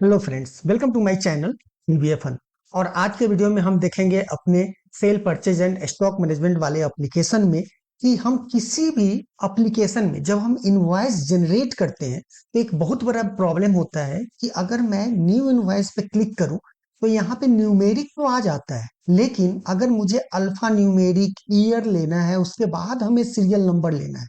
Hello friends, welcome to my channel BBFN। और आज के वीडियो में हम देखेंगे अपने sale purchase and stock management वाले एप्लीकेशन में कि हम किसी भी एप्लीकेशन में जब हम इनवॉइस जनरेट करते हैं तो एक बहुत बड़ा प्रॉब्लम होता है कि अगर मैं न्यू इनवॉइस पे क्लिक करूं तो यहाँ पे न्यूमेरिक तो आ जाता है, लेकिन अगर मुझे अल्फा न्यूमेरिक ईयर लेना है, उसके बाद हमें सीरियल नंबर लेना है,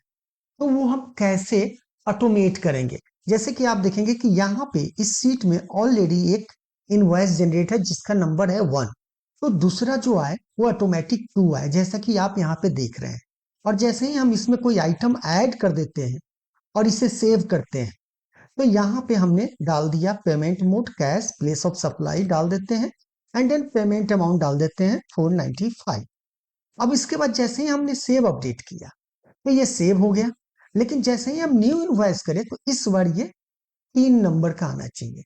तो वो हम कैसे ऑटोमेट करेंगे। जैसे कि आप देखेंगे कि यहाँ पे इस सीट में ऑलरेडी एक इनवॉइस जनरेट है जिसका नंबर है 1। तो दूसरा जो आए वो ऑटोमेटिक 2 आए, जैसा कि आप यहाँ पे देख रहे हैं। और जैसे ही हम इसमें कोई आइटम ऐड कर देते हैं और इसे सेव करते हैं तो यहाँ पे हमने डाल दिया payment mode cash, place of supply डाल देते हैं एंड देन पेमेंट अमाउंट डाल देते हैं 495। अब इसके बाद जैसे ही हमने सेव अपडेट किया तो ये सेव हो गया, लेकिन जैसे ही हम न्यू इनवॉइस करें तो इस बार ये 3 नंबर का आना चाहिए।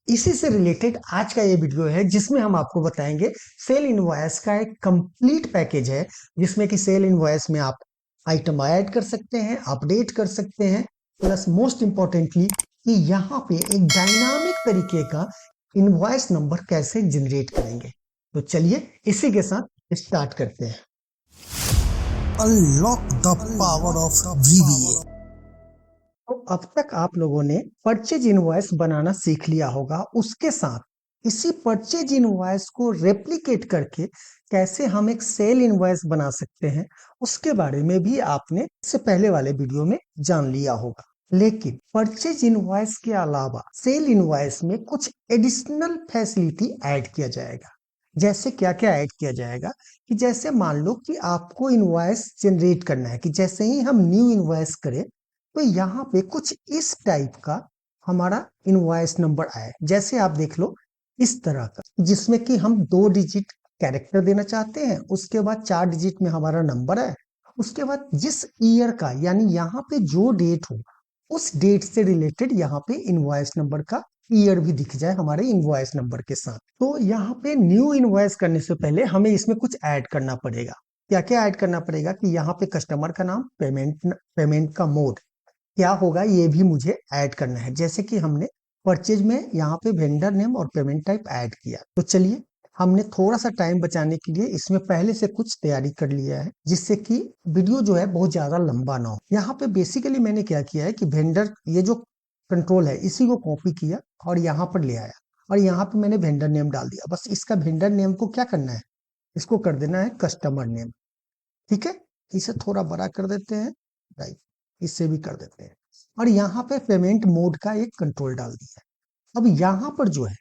इसी से रिलेटेड आज का ये वीडियो है जिसमें हम आपको बताएंगे सेल इनवॉइस का एक कंप्लीट पैकेज है, जिसमें कि सेल इनवॉइस में आप आइटम ऐड कर सकते हैं, अपडेट कर सकते हैं, प्लस मोस्ट इंपॉर्टेंटली कि यहाँ पे एक डायनामिक तरीके का इनवॉइस नंबर कैसे जनरेट करेंगे। तो चलिए इसी के साथ स्टार्ट करते हैं। Unlock the power of VBA. तो अब तक आप लोगों ने परचेज इनवॉइस बनाना सीख लिया होगा, उसके साथ इसी परचेज इनवॉइस को रेप्लिकेट करके कैसे हम एक सेल इनवॉइस बना सकते हैं उसके बारे में भी आपने इससे पहले वाले वीडियो में जान लिया होगा। लेकिन परचेज इनवॉइस के अलावा सेल इनवॉइस में कुछ एडिशनल फैसिलिटी ऐड किया जाएगा। जैसे क्या क्या ऐड किया जाएगा कि जैसे मान लो कि आपको इनवॉइस जनरेट करना है कि जैसे ही हम न्यू इनवॉइस करें तो यहाँ पे कुछ इस टाइप का हमारा इनवॉइस नंबर आए, जैसे आप देख लो इस तरह का, जिसमें कि हम 2 डिजिट कैरेक्टर देना चाहते हैं, उसके बाद 4 डिजिट में हमारा नंबर है, उसके बाद जिस ईयर का यानी यहाँ पे जो डेट हो उस डेट से रिलेटेड यहाँ पे इनवॉइस नंबर का ईयर भी दिख जाए हमारे इनवॉइस नंबर के साथ। तो यहाँ पे न्यू इनवॉइस करने से पहले हमें इसमें कुछ ऐड करना पड़ेगा। क्या क्या ऐड करना पड़ेगा कि यहाँ पे कस्टमर का नाम, पेमेंट का मोड क्या होगा ये भी मुझे ऐड करना है। जैसे कि हमने परचेज में यहाँ पे वेंडर नेम और पेमेंट टाइप ऐड किया, तो चलिए हमने थोड़ा सा टाइम बचाने के लिए इसमें पहले से कुछ तैयारी कर लिया है जिससे कि वीडियो जो है बहुत ज्यादा लंबा ना हो। यहाँ पे बेसिकली मैंने क्या किया है कि वेंडर ये जो कंट्रोल है इसी को कॉपी किया और यहाँ पर ले आया और यहाँ पे मैंने वेंडर नेम डाल दिया। बस इसका वेंडर नेम को क्या करना है, इसको कर देना है कस्टमर नेम। ठीक है, इसे थोड़ा बड़ा कर देते हैं, राइट, इससे भी कर देते हैं। और यहाँ पे पेमेंट मोड का एक कंट्रोल डाल दिया है। अब यहाँ पर जो है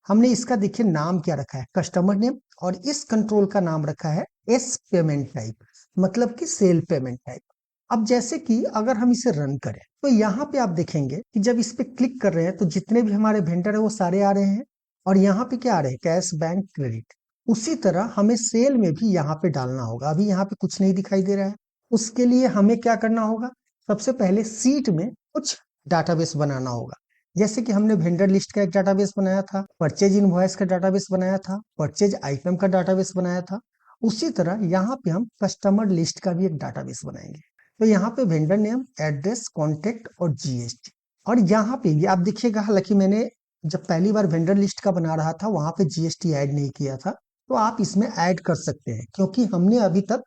हमने इसका देखिए नाम क्या रखा है, कस्टमर नेम, और इस कंट्रोल का नाम रखा है एस पेमेंट टाइप, मतलब कि सेल पेमेंट टाइप। अब जैसे कि अगर हम इसे रन करें तो यहाँ पे आप देखेंगे कि जब इस पे क्लिक कर रहे हैं तो जितने भी हमारे वेंडर है वो सारे आ रहे हैं और यहाँ पे क्या आ रहे हैं, कैश, बैंक, क्रेडिट। उसी तरह हमें सेल में भी यहाँ पे डालना होगा। अभी यहाँ पे कुछ नहीं दिखाई दे रहा है, उसके लिए हमें क्या करना होगा, सबसे पहले सीट में कुछ डाटाबेस बनाना होगा। जैसे कि हमने वेंडर लिस्ट का एक डाटाबेस बनाया था, परचेज इनवॉइस का डाटाबेस बनाया था, परचेज आइटम का डाटाबेस बनाया था, उसी तरह यहाँ पे हम कस्टमर लिस्ट का भी एक डाटाबेस बनाएंगे। तो यहाँ पे वेंडर नेम, एड्रेस, कॉन्टेक्ट और GST। और यहाँ पे भी आप देखिएगा, हालांकि मैंने जब पहली बार वेंडर लिस्ट का बना रहा था वहां पे GST ऐड नहीं किया था, तो आप इसमें ऐड कर सकते हैं क्योंकि हमने अभी तक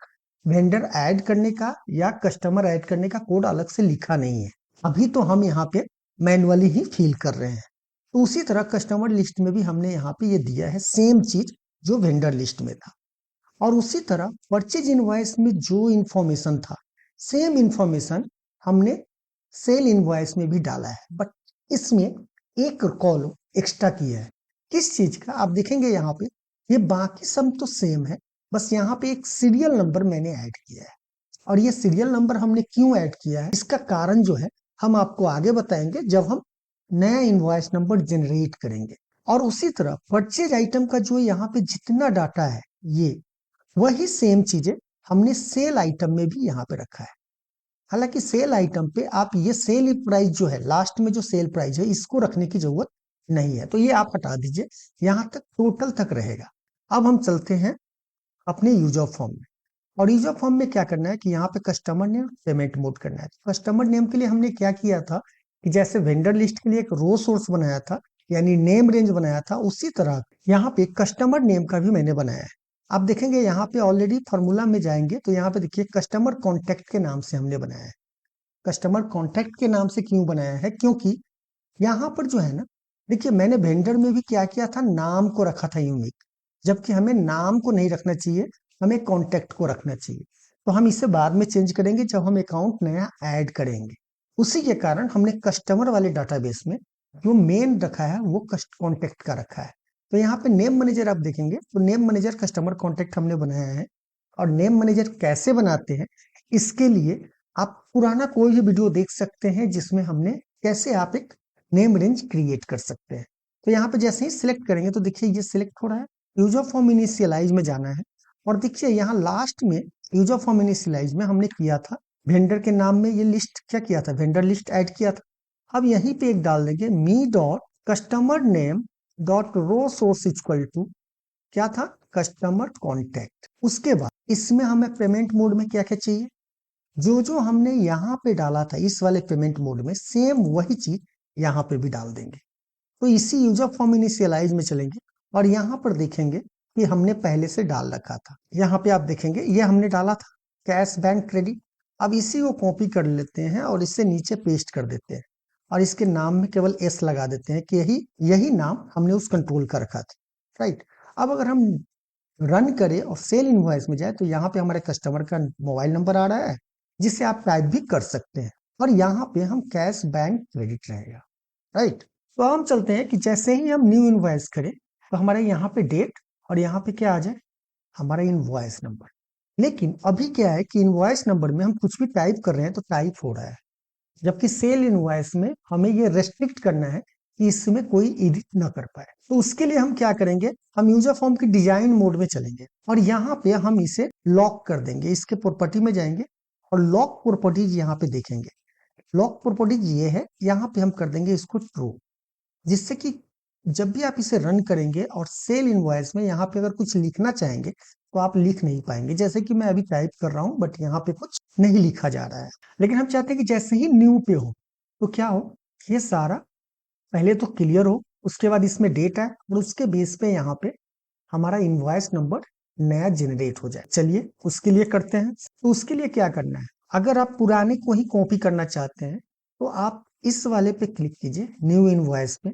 वेंडर ऐड करने का या कस्टमर ऐड करने का कोड अलग से लिखा नहीं है। अभी तो हम यहाँ पे मैनुअली ही फिल कर रहे हैं। तो उसी तरह कस्टमर लिस्ट में भी हमने यहाँ पे ये दिया है सेम चीज जो वेंडर लिस्ट में था। और उसी तरह परचेज इनवॉइस में जो इंफॉर्मेशन था सेम इंफॉर्मेशन हमने सेल इनवॉइस में भी डाला है, बट इसमें एक कॉलम एक्स्ट्रा किया है। किस चीज का आप देखेंगे यहाँ पे, ये बाकी सब तो सेम है, बस यहाँ पे एक सीरियल नंबर मैंने ऐड किया है। और ये सीरियल नंबर हमने क्यों ऐड किया है, इसका कारण जो है हम आपको आगे बताएंगे जब हम नया इनवॉइस नंबर जनरेट करेंगे। और उसी तरह परचेज आइटम का जो यहाँ पे जितना डाटा है ये वही सेम चीजें हमने सेल आइटम में भी यहाँ पे रखा है। हालांकि सेल आइटम पे आप ये सेल प्राइस जो है, लास्ट में जो सेल प्राइस है, इसको रखने की जरूरत नहीं है, तो ये आप हटा दीजिए, यहाँ तक टोटल तक रहेगा। अब हम चलते हैं अपने यूज ऑफ फॉर्म में। और यूज ऑफ फॉर्म में क्या करना है कि यहाँ पे कस्टमर नेम, पेमेंट मोड करना है। कस्टमर नेम के लिए हमने क्या किया था कि जैसे वेंडर लिस्ट के लिए एक रो सोर्स बनाया था, यानी नेम रेंज बनाया था, उसी तरह यहाँ पे कस्टमर नेम का भी मैंने बनाया है। आप देखेंगे यहाँ पे ऑलरेडी फॉर्मूला में जाएंगे तो यहाँ पे देखिए कस्टमर कॉन्टेक्ट के नाम से हमने बनाया है। कस्टमर कॉन्टेक्ट के नाम से क्यों बनाया है, क्योंकि यहाँ पर जो है ना, देखिए मैंने वेंडर में भी क्या किया था, नाम को रखा था यूनिक, जबकि हमें नाम को नहीं रखना चाहिए, हमें कॉन्टेक्ट को रखना चाहिए। तो हम इसे बाद में चेंज करेंगे जब हम अकाउंट नया ऐड करेंगे। उसी के कारण हमने कस्टमर वाले डाटाबेस में जो मेन रखा है वो कॉन्टेक्ट का रखा है। तो यहाँ पे नेम मैनेजर आप देखेंगे तो नेम मैनेजर कस्टमर कॉन्टेक्ट हमने बनाया है। और नेम मैनेजर कैसे बनाते हैं, इसके लिए आप पुराना कोई भी वीडियो देख सकते हैं जिसमें हमने कैसे आप एक नेम रेंज क्रिएट कर सकते हैं। तो यहाँ पे जैसे ही सिलेक्ट करेंगे तो देखिए ये सिलेक्ट हो रहा है, यूजर फॉर्म इनिशियलाइज में जाना है। और देखिए यहाँ लास्ट में यूजर फॉर्म इनिशियलाइज में हमने किया था वेंडर के नाम में ये लिस्ट क्या किया था, वेंडर लिस्ट ऐड किया था। अब यहीं पे एक डाल देंगे me dot customer name dot row source equal to क्या था, कस्टमर कॉन्टेक्ट। उसके बाद इसमें हमें पेमेंट मोड में क्या क्या चाहिए, जो जो हमने यहाँ पे डाला था इस वाले पेमेंट मोड में सेम वही चीज यहाँ पे भी डाल देंगे। तो इसी यूजर फॉर्म इनिशियलाइज में चलेंगे और यहाँ पर देखेंगे कि हमने पहले से डाल रखा था। यहाँ पे आप देखेंगे ये हमने डाला था कैश बैंक क्रेडिट। अब इसी को कॉपी कर लेते हैं और इससे नीचे पेस्ट कर देते हैं और इसके नाम में केवल एस लगा देते हैं कि यही यही नाम हमने उस कंट्रोल का रखा था, राइट। अब अगर हम रन करें और सेल इनवॉइस में जाए तो यहाँ पे हमारे कस्टमर का मोबाइल नंबर आ रहा है जिसे आप टाइप भी कर सकते हैं और यहाँ पे हम कैश बैंक क्रेडिट रहेगा, राइट। तो हम चलते हैं कि जैसे ही हम न्यू इनवॉइस करें तो हमारे यहाँ पे डेट और यहाँ पे क्या आ जाए, हमारा इनवॉइस नंबर। लेकिन अभी क्या है कि इनवॉइस नंबर में हम कुछ भी टाइप कर रहे हैं तो टाइप हो रहा है, जबकि सेल इनवॉइस में हमें ये रेस्ट्रिक्ट करना है कि इसमें कोई एडिट ना कर पाए। तो उसके लिए हम क्या करेंगे, हम यूजर फॉर्म की डिजाइन मोड में चलेंगे और यहाँ पे हम इसे लॉक कर देंगे। इसके प्रॉपर्टी में जाएंगे और लॉक प्रॉपर्टीज यहाँ पे देखेंगे। लॉक प्रॉपर्टीज ये है, यहाँ पे हम कर देंगे इसको ट्रू, जिससे कि जब भी आप इसे रन करेंगे और सेल इनवॉइस में यहाँ पे अगर कुछ लिखना चाहेंगे तो आप लिख नहीं पाएंगे। जैसे कि मैं अभी टाइप कर रहा हूं बट यहाँ पे कुछ नहीं लिखा जा रहा है। लेकिन हम चाहते हैं कि जैसे ही न्यू पे हो तो क्या हो, ये सारा पहले तो क्लियर हो, उसके बाद इसमें डेट है और उसके बेस पे यहाँ पे हमारा इनवॉइस नंबर नया जनरेट हो जाए। चलिए उसके लिए करते हैं। तो उसके लिए क्या करना है, अगर आप पुराने को ही कॉपी करना चाहते हैं तो आप इस वाले पे क्लिक कीजिए न्यू इनवॉइस पे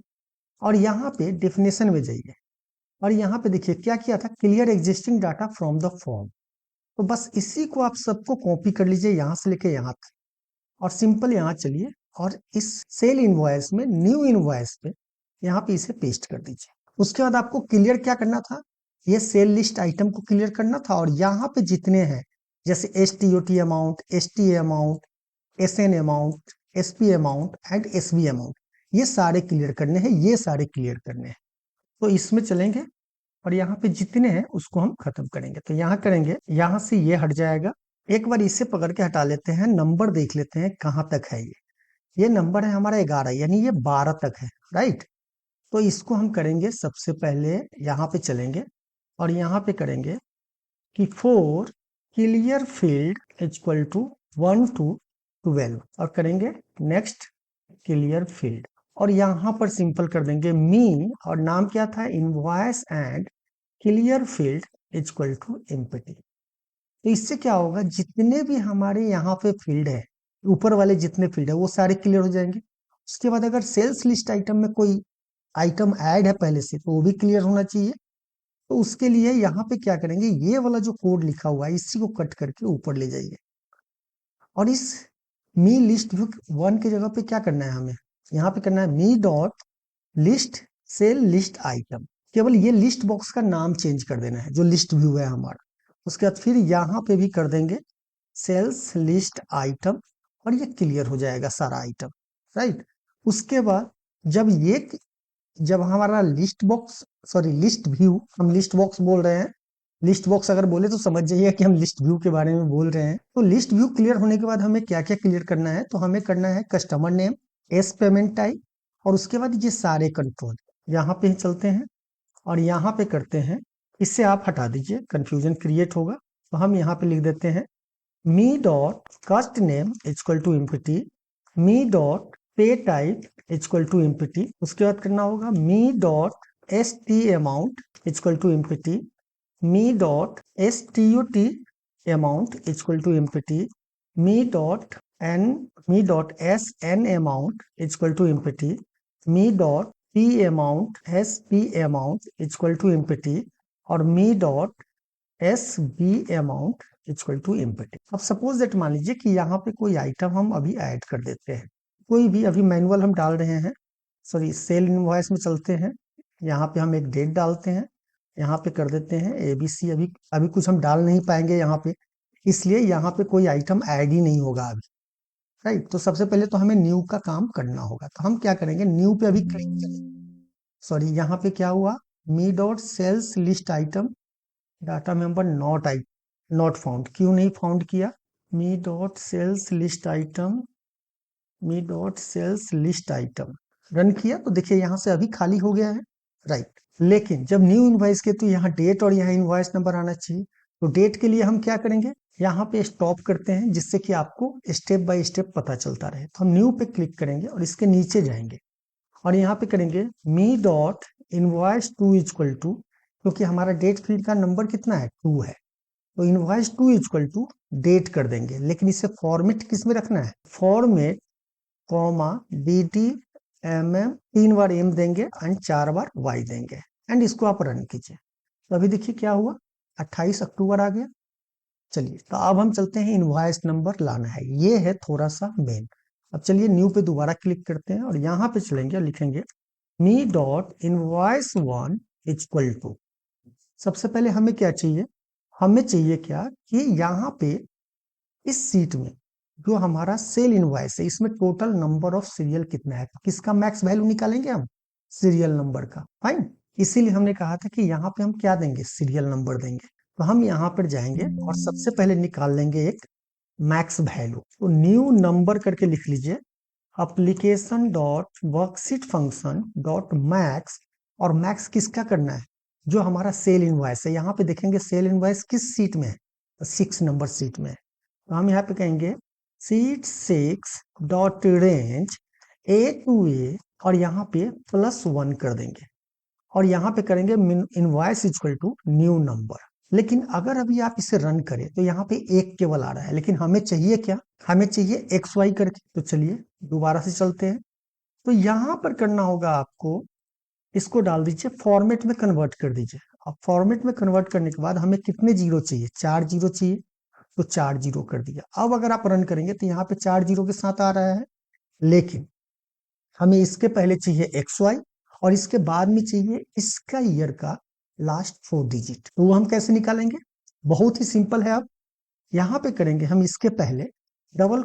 और यहाँ पे डेफिनेशन में जाइए और यहाँ पे देखिए क्या किया था, clear existing data from the form. तो बस इसी को आप सबको कॉपी कर लीजिए यहाँ से लेके यहाँ तक और सिंपल यहाँ चलिए और इस सेल इनवॉइस में न्यू इनवॉइस पे यहाँ पे इसे पेस्ट कर दीजिए। उसके बाद आपको क्लियर क्या करना था, ये सेल लिस्ट आइटम को क्लियर करना था और यहाँ पे जितने हैं जैसे STOT amount, STA amount, SN amount, SP amount and SB amount, ये सारे क्लियर करने हैं, ये सारे क्लियर करने हैं। तो इसमें चलेंगे और यहाँ पे जितने हैं उसको हम खत्म करेंगे। तो यहाँ करेंगे, यहाँ से ये हट जाएगा। एक बार इसे पकड़ के हटा लेते हैं, नंबर देख लेते हैं कहाँ तक है। ये नंबर है हमारा 11, यानी ये 12 तक है, राइट। तो इसको हम करेंगे, सबसे पहले यहाँ पे चलेंगे और यहाँ पे करेंगे कि for clear field equal to 1 to 12 और करेंगे नेक्स्ट क्लियर फील्ड और यहाँ पर सिंपल कर देंगे मी और नाम क्या था, invoice and clear field equal to empty. तो इससे क्या होगा, जितने भी हमारे यहाँ पे फील्ड है, ऊपर वाले जितने फील्ड है वो सारे क्लियर हो जाएंगे। उसके बाद अगर सेल्स लिस्ट आइटम में कोई आइटम ऐड है पहले से तो वो भी क्लियर होना चाहिए। तो उसके लिए यहाँ पे क्या करेंगे, ये वाला जो कोड लिखा हुआ है इसी को कट करके ऊपर ले जाइए और इस मी लिस्ट व्यू 1 की जगह पे क्या करना है, हमें यहाँ पे करना है me dot list sell list item. केवल ये लिस्ट बॉक्स का नाम चेंज कर देना है जो लिस्ट व्यू है हमारा। उसके बाद फिर यहाँ पे भी कर देंगे सेल्स लिस्ट आइटम और ये क्लियर हो जाएगा सारा आइटम, राइट। उसके बाद जब हमारा list box, sorry list view, हम लिस्ट बॉक्स बोल रहे हैं, लिस्ट बॉक्स अगर बोले तो समझ जाइए कि हम लिस्ट व्यू के बारे में बोल रहे हैं। तो लिस्ट व्यू क्लियर होने के बाद हमें क्या क्या क्लियर करना है, तो हमें करना है customer name, S payment type और उसके बाद ये सारे कंट्रोल यहाँ पे चलते हैं और यहाँ पे करते हैं। इससे आप हटा दीजिए, कंफ्यूजन क्रिएट होगा। तो हम यहाँ पे लिख देते हैं me dot cust name equal to empty, me dot pay type equal to empty, उसके बाद करना होगा me dot S T amount equal to empty, me dot S T U T amount equal to empty, me dot S N amount equal to empty, me dot P amount S P amount equal to empty, और me dot S B amount equal to empty. अब suppose that मान लीजिए कि यहाँ पे कोई item हम अभी ऐड कर देते हैं, कोई भी अभी मैनुअल हम डाल रहे हैं, सॉरी सेल इनवॉइस में चलते हैं, यहाँ पे हम एक डेट डालते हैं, यहाँ पे कर देते हैं एबीसी। अभी अभी कुछ हम डाल नहीं पाएंगे यहाँ पे, इसलिए यहाँ पे कोई आइटम ऐड ही नहीं होगा अभी, राइट। तो सबसे पहले तो हमें न्यू का काम करना होगा, तो हम क्या करेंगे, न्यू पे अभी क्लिक करेंगे। सॉरी, यहाँ पे क्या हुआ, me dot sales list item data member not found, क्यों नहीं फाउंड किया, me dot sales list item, me dot sales list item run किया तो देखिए यहाँ से अभी खाली हो गया है, राइट। लेकिन जब न्यू इनवॉइस के तो यहाँ डेट और यहाँ इनवॉइस नंबर आना चाहिए, तो डेट के लिए हम क्या करेंगे, यहाँ पे स्टॉप करते हैं जिससे कि आपको स्टेप बाय स्टेप पता चलता रहे। तो हम न्यू पे क्लिक करेंगे और इसके नीचे जाएंगे और यहाँ पे करेंगे me dot invoice two equal to, क्योंकि हमारा डेट फील्ड का नंबर कितना है, 2 है, तो invoice two equal to date कर देंगे। लेकिन इसे फॉर्मेट किस में रखना है, format comma D T M M, 3 बार एम देंगे एंड 4 बार वाई देंगे, एंड इसको आप रन कीजिए। तो अभी देखिए क्या हुआ, 28 अक्टूबर आ गया। चलिए, तो अब हम चलते हैं इनवॉइस नंबर लाना है, ये है थोड़ा सा मेन। अब चलिए न्यू पे दोबारा क्लिक करते हैं और यहाँ पे चलेंगे और लिखेंगे मी डॉट इनवॉइस 1 इक्वल टू, सबसे पहले हमें क्या चाहिए, हमें चाहिए क्या कि यहाँ पे इस सीट में जो हमारा सेल इनवॉइस है इसमें टोटल नंबर ऑफ सीरियल कितना है, किसका मैक्स वैल्यू निकालेंगे हम, सीरियल नंबर का, फाइन। इसीलिए हमने कहा था कि यहाँ पे हम क्या देंगे, सीरियल नंबर देंगे। तो हम यहाँ पर जाएंगे और सबसे पहले निकाल लेंगे एक मैक्स वैल्यू, तो न्यू नंबर करके लिख लीजिए, application dot worksheet function dot max, और मैक्स किसका करना है, जो हमारा सेल इनवॉइस है। यहाँ पे देखेंगे सेल इनवॉइस किस सीट में है, 6 नंबर सीट में है। तो हम यहाँ पे कहेंगे sheet 6 dot range A to A, और यहाँ पे +1 कर देंगे और यहाँ पे करेंगे invoice equal to new number. लेकिन अगर अभी आप इसे रन करें तो यहाँ पे एक केवल आ रहा है, लेकिन हमें चाहिए क्या, हमें चाहिए XY करके। तो चलिए दोबारा से चलते हैं, तो यहाँ पर करना होगा आपको, इसको डाल दीजिए फॉर्मेट में कन्वर्ट कर दीजिए। अब फॉर्मेट में कन्वर्ट करने के बाद हमें कितने जीरो चाहिए, 4 जीरो चाहिए, तो 4 जीरो कर दिया। अब अगर आप रन करेंगे तो यहाँ पे 4 जीरो के साथ आ रहा है, लेकिन हमें इसके पहले चाहिए XY और इसके बाद में चाहिए इसका ईयर का लास्ट 4 डिजिट। तो वो हम कैसे निकालेंगे, बहुत ही सिंपल है। अब यहाँ पे करेंगे हम इसके पहले डबल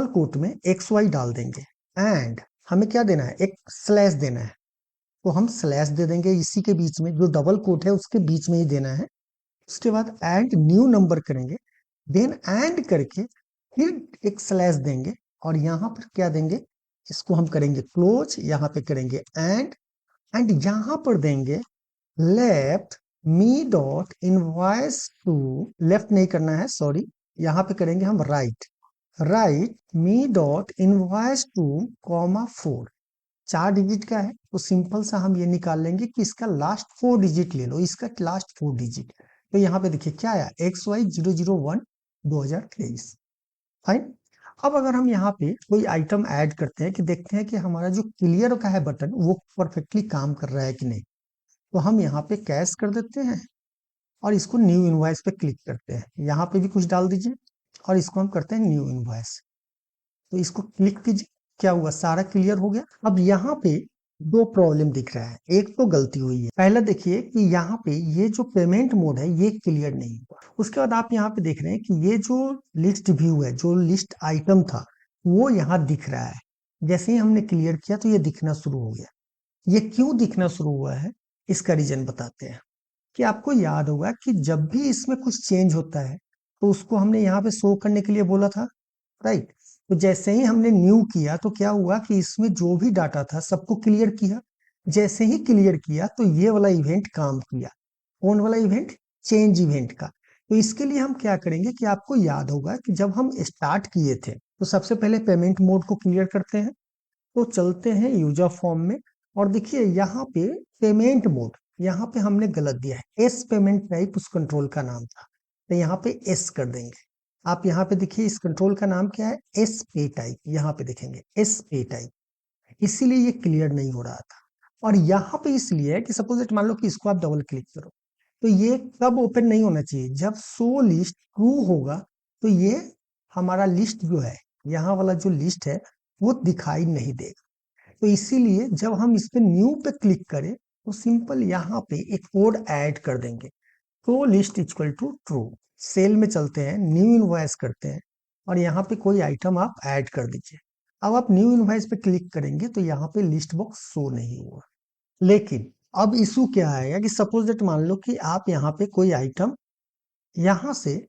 कोट में XY डाल देंगे एंड हमें क्या देना है, एक स्लैश देना है, तो हम स्लैश दे देंगे इसी के बीच में, जो डबल कोट है उसके बीच में ही देना है। उसके बाद एंड न्यू नंबर करेंगे, देन एंड करके फिर एक स्लैश देंगे और यहाँ पर क्या देंगे, इसको हम करेंगे क्लोज, यहाँ पे करेंगे एंड यहाँ पर देंगे left me dot invoice two, left नहीं करना है सॉरी, यहाँ पे करेंगे हम right me dot invoice two comma 4, 4 digit का है, तो सिंपल सा हम ये निकाल लेंगे कि इसका लास्ट 4 डिजिट ले लो, इसका लास्ट 4 डिजिट। तो यहाँ पे देखिए क्या आया, XY001 2023, फाइन। अब अगर हम यहाँ पे कोई आइटम ऐड करते हैं कि देखते हैं कि हमारा जो क्लियर का है बटन वो परफेक्टली काम कर रहा है कि नहीं, तो हम यहाँ पे कैश कर देते हैं और इसको न्यू इनवॉइस पे क्लिक करते हैं, यहाँ पे भी कुछ डाल दीजिए और इसको हम करते हैं न्यू इनवॉइस। तो इसको क्लिक कीजिए, क्या हुआ, सारा क्लियर हो गया। अब यहाँ पे 2 प्रॉब्लम दिख रहा है, एक तो गलती हुई है। पहला देखिए कि यहाँ पे ये जो पेमेंट मोड है ये क्लियर नहीं हुआ। उसके बाद आप यहाँ पे देख रहे हैं कि ये जो लिस्ट व्यू है, जो लिस्ट आइटम था वो यहाँ दिख रहा है। जैसे ही हमने क्लियर किया तो ये दिखना शुरू हो गया। ये क्यों दिखना शुरू हुआ है, इसका रीजन बताते हैं। कि आपको याद होगा कि जब भी इसमें कुछ चेंज होता है तो उसको हमने यहाँ पे शो करने के लिए बोला था, राइट। तो जैसे ही हमने न्यू किया तो क्या हुआ कि इसमें जो भी डाटा था सबको क्लियर किया। जैसे ही क्लियर किया तो ये वाला इवेंट काम किया, कौन वाला इवेंट, चेंज इवेंट का। तो इसके लिए हम क्या करेंगे कि आपको याद होगा कि जब हम स्टार्ट किए थे तो सबसे पहले पेमेंट मोड को क्लियर करते हैं। तो चलते हैं यूजर फॉर्म में और देखिए यहाँ पे पेमेंट मोड, यहाँ पे हमने गलत दिया है, एस पेमेंट टाइप उस कंट्रोल का नाम था, तो यहाँ पे एस कर देंगे। आप यहाँ पे देखिए इस कंट्रोल का नाम क्या है, एस पे टाइप, यहाँ पे देखेंगे एस पे टाइप, इसीलिए ये क्लियर नहीं हो रहा था। और यहाँ पे इसलिए है कि सपोज मान लो कि इसको आप डबल क्लिक करो, तो ये कब ओपन नहीं होना चाहिए, जब शो लिस्ट ट्रू होगा, तो ये हमारा लिस्ट जो है, यहाँ वाला जो लिस्ट है वो दिखाई नहीं देगा। तो इसीलिए जब हम इस पे न्यू पे क्लिक करें तो सिंपल यहाँ पे एक कोड ऐड कर देंगे, तो list equal to true. Sale में चलते हैं, न्यू इनवॉइस करते हैं और यहाँ पे कोई आइटम आप ऐड कर दीजिए। अब आप न्यू इनवॉइस पे क्लिक करेंगे तो यहाँ पे लिस्ट बॉक्स शो नहीं हुआ। लेकिन अब इशू क्या आएगा कि सपोज दैट मान लो कि आप यहाँ पे कोई आइटम यहाँ से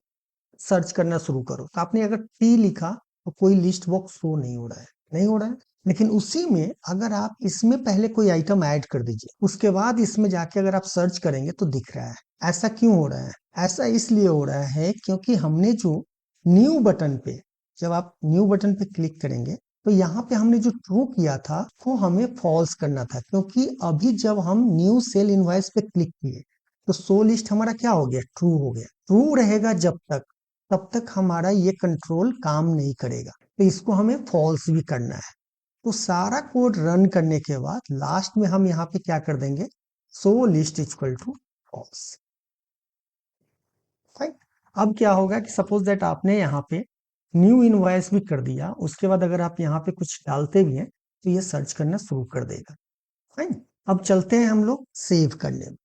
सर्च करना शुरू करो, तो आपने अगर टी लिखा तो कोई लिस्ट बॉक्स शो नहीं हो रहा है, नहीं हो रहा है। लेकिन उसी में अगर आप इसमें पहले कोई आइटम ऐड कर दीजिए, उसके बाद इसमें जाके अगर आप सर्च करेंगे तो दिख रहा है। ऐसा क्यों हो रहा है? ऐसा इसलिए हो रहा है क्योंकि हमने जो न्यू बटन पे, जब आप न्यू बटन पे क्लिक करेंगे तो यहाँ पे हमने जो ट्रू किया था वो हमें फॉल्स करना था, क्योंकि अभी जब हम न्यू सेल इनवॉइस पे क्लिक किए तो शो लिस्ट हमारा क्या हो गया, ट्रू हो गया। ट्रू रहेगा जब तक, तब तक हमारा ये कंट्रोल काम नहीं करेगा, तो इसको हमें फॉल्स भी करना है। तो सारा कोड रन करने के बाद लास्ट में हम यहाँ पे क्या कर देंगे, so list equal to false. Fine. अब क्या होगा कि सपोज दैट आपने यहाँ पे न्यू इनवॉइस भी कर दिया, उसके बाद अगर आप यहाँ पे कुछ डालते भी हैं तो ये सर्च करना शुरू कर देगा। फाइन। अब चलते हैं हम लोग सेव करने में।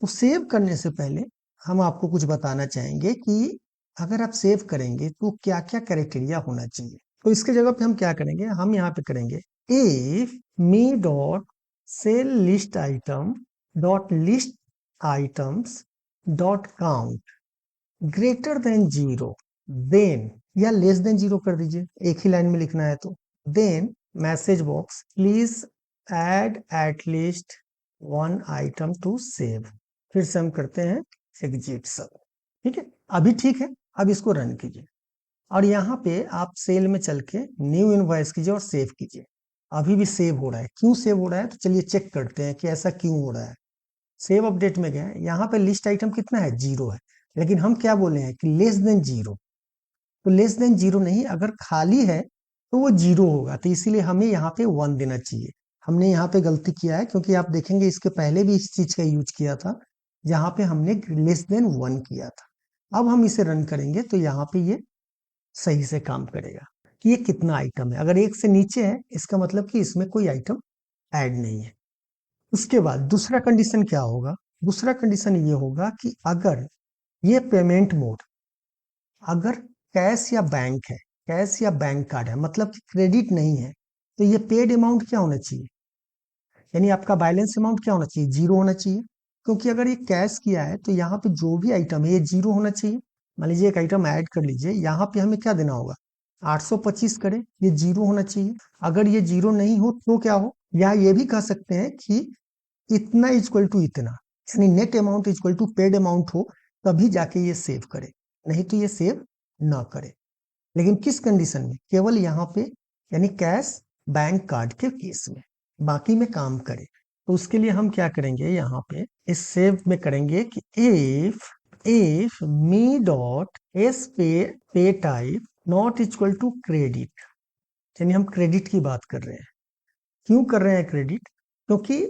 तो सेव करने से पहले हम आपको कुछ बताना चाहेंगे कि अगर आप सेव करेंगे तो क्या क्या क्राइटेरिया होना चाहिए। तो इसके जगह पे हम क्या करेंगे, हम यहाँ पे करेंगे if me dot sale list item dot list items dot count greater than 0, then, या लेस देन 0 कर दीजिए, एक ही लाइन में लिखना है तो, then message box please add at least one item to save. फिर से हम करते हैं एग्जिट सब। ठीक है, अभी ठीक है। अब इसको रन कीजिए और यहाँ पे आप सेल में चल के न्यू इनवॉइस कीजिए और सेव कीजिए। अभी भी सेव हो रहा है, क्यों सेव हो रहा है, तो चलिए चेक करते हैं कि ऐसा क्यों हो रहा है। सेव अपडेट में गए, यहाँ पे लिस्ट आइटम कितना है, 0 है, लेकिन हम क्या बोले हैं कि लेस देन 0। तो लेस देन 0 नहीं, अगर खाली है तो वो 0 होगा, तो इसीलिए हमें यहाँ पे 1 देना चाहिए। हमने यहाँ पे गलती किया है, क्योंकि आप देखेंगे इसके पहले भी इस चीज का यूज किया था, जहाँ पे हमने लेस देन 1 किया था। अब हम इसे रन करेंगे तो यहाँ पे ये सही से काम करेगा कि ये कितना आइटम है। अगर 1 से नीचे है इसका मतलब कि इसमें कोई आइटम ऐड नहीं है। उसके बाद दूसरा कंडीशन क्या होगा, दूसरा कंडीशन ये होगा कि अगर ये पेमेंट मोड अगर कैश या बैंक है, कैश या बैंक कार्ड है, मतलब कि क्रेडिट नहीं है, तो ये पेड अमाउंट क्या होना चाहिए, यानी आपका बैलेंस अमाउंट क्या होना चाहिए, 0 होना चाहिए। क्योंकि अगर ये कैश किया है तो यहाँ पे जो भी आइटम है ये 0 होना चाहिए। मान लीजिए एक आइटम ऐड कर लीजिए, यहाँ पे हमें क्या देना होगा, 825 करें, ये 0 होना चाहिए। अगर ये 0 नहीं हो तो क्या हो, या ये भी कह सकते हैं कि इतना इक्वल टू इतना, यानी net amount equal to paid amount हो, तभी जाके ये सेव करे, नहीं तो ये सेव ना करे। लेकिन किस कंडीशन में, केवल यहाँ पे, यानी कैश बैंक कार्ड के केस में, बाकी में काम करे। तो उसके लिए हम क्या करेंगे, यहाँ पे इस सेव में करेंगे कि if me dot S pay type not equal to credit, यानी हम क्रेडिट की बात कर रहे हैं। क्यों कर रहे हैं क्रेडिट, क्योंकि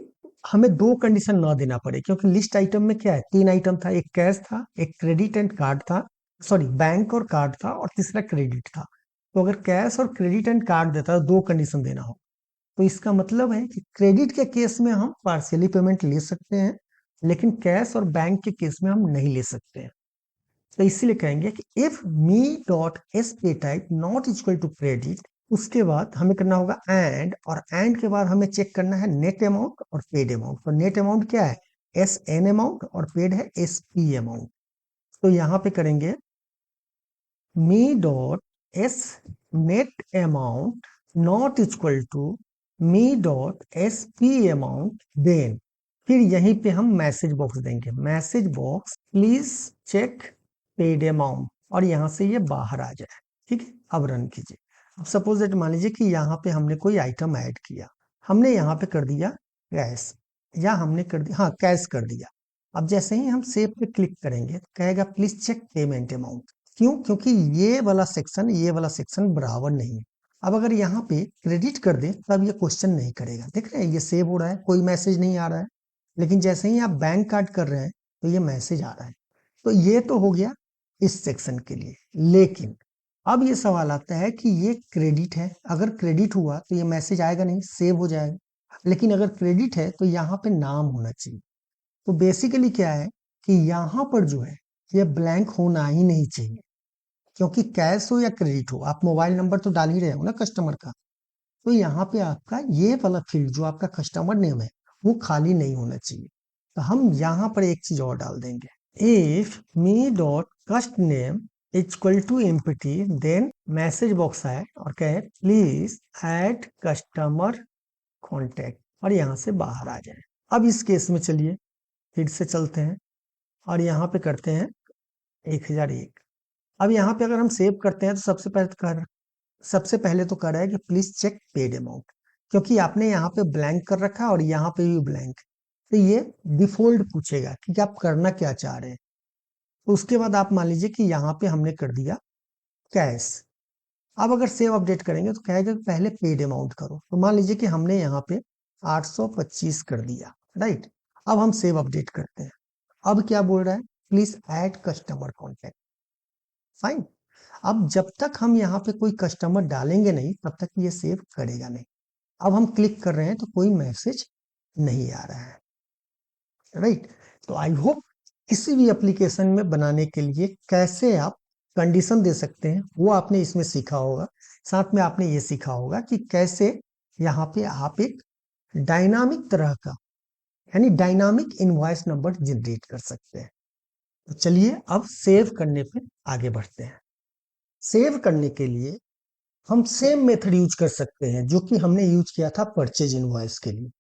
हमें 2 कंडीशन ना देना पड़े, क्योंकि लिस्ट आइटम में क्या है, 3 आइटम था, एक कैश था, एक क्रेडिट एंड कार्ड था, सॉरी बैंक और कार्ड था, और तीसरा क्रेडिट था। तो अगर कैश और क्रेडिट एंड कार्ड देता है, 2 कंडीशन देना हो, तो इसका मतलब है कि क्रेडिट के केस में हम पार्शियली पेमेंट ले सकते हैं, लेकिन कैश और बैंक के केस में हम नहीं ले सकते हैं। तो इसीलिए कहेंगे कि if me dot S pay type not equal to credit, उसके बाद हमें करना होगा एंड, और एंड के बाद हमें चेक करना है नेट अमाउंट और पेड अमाउंट। तो नेट अमाउंट क्या है, एस एन अमाउंट, और पेड है एस पी अमाउंट। तो यहाँ पे करेंगे me dot S net amount not equal to me dot S P amount, then फिर यहीं पे हम मैसेज बॉक्स देंगे, message box please check paid amount, और यहाँ से ये बाहर आ जाए। ठीक है, अब रन कीजिए। अब सपोज दैट मान लीजिए कि यहाँ पे हमने कोई आइटम ऐड किया, हमने यहाँ पे कर दिया कैश, या हमने कर दिया, हाँ कैश कर दिया। अब जैसे ही हम सेव पे क्लिक करेंगे तो कहेगा प्लीज चेक पेमेंट अमाउंट। क्यों? क्योंकि ये वाला सेक्शन बराबर नहीं है। अब अगर यहाँ पे क्रेडिट कर दें तब ये क्वेश्चन नहीं करेगा। देख रहे हैं ये सेव हो रहा है, कोई मैसेज नहीं आ रहा है। लेकिन जैसे ही आप बैंक कार्ड कर रहे हैं तो ये मैसेज आ रहा है। तो ये तो हो गया इस सेक्शन के लिए। लेकिन अब ये सवाल आता है कि ये क्रेडिट है, अगर क्रेडिट हुआ तो ये मैसेज आएगा नहीं, सेव हो जाएगा। लेकिन अगर क्रेडिट है तो यहाँ पे नाम होना चाहिए। तो बेसिकली क्या है कि यहाँ पर जो है ये ब्लैंक होना ही नहीं चाहिए, क्योंकि कैश हो या क्रेडिट हो आप मोबाइल नंबर तो डाल ही रहे हो ना कस्टमर का। तो यहाँ पे आपका ये वाला फील्ड जो आपका कस्टमर नेम है वो खाली नहीं होना चाहिए। तो हम यहाँ पर एक चीज और डाल देंगे, if me dot cust name equal to empty, then message box आए और कहे प्लीज ऐड कस्टमर कॉन्टेक्ट, और यहाँ से बाहर आ जाए। अब इस केस में चलिए फिर से चलते हैं और यहाँ पे करते हैं 1001। अब यहाँ पे अगर हम सेव करते हैं तो सबसे पहले तो कह रहा है कि प्लीज चेक पेड अमाउंट, क्योंकि आपने यहाँ पे ब्लैंक कर रखा है और यहाँ पे भी ब्लैंक। तो ये डिफॉल्ट पूछेगा कि आप करना क्या चाह रहे हैं। तो उसके बाद आप मान लीजिए कि यहाँ पे हमने कर दिया कैश। अब अगर सेव अपडेट करेंगे तो कहेगा कि पहले पेड अमाउंट करो। तो मान लीजिए कि हमने यहाँ पे 825 कर दिया, राइट। अब हम सेव अपडेट करते हैं। अब क्या बोल रहा है, please add customer contact. Fine. अब जब तक हम यहाँ पे कोई कस्टमर डालेंगे नहीं तब तक ये सेव करेगा नहीं। अब हम क्लिक कर रहे हैं तो कोई मैसेज नहीं आ रहा है, राइट। तो आई होप किसी भी एप्लीकेशन में बनाने के लिए कैसे आप कंडीशन दे सकते हैं वो आपने इसमें सीखा होगा। साथ में आपने ये सीखा होगा कि कैसे यहाँ पे आप एक डायनामिक तरह का यानी डायनामिक इनवॉइस नंबर जनरेट कर सकते हैं। तो चलिए अब सेव करने पे आगे बढ़ते हैं। सेव करने के लिए हम सेम मेथड यूज कर सकते हैं जो कि हमने यूज किया था परचेज इनवॉइस के लिए,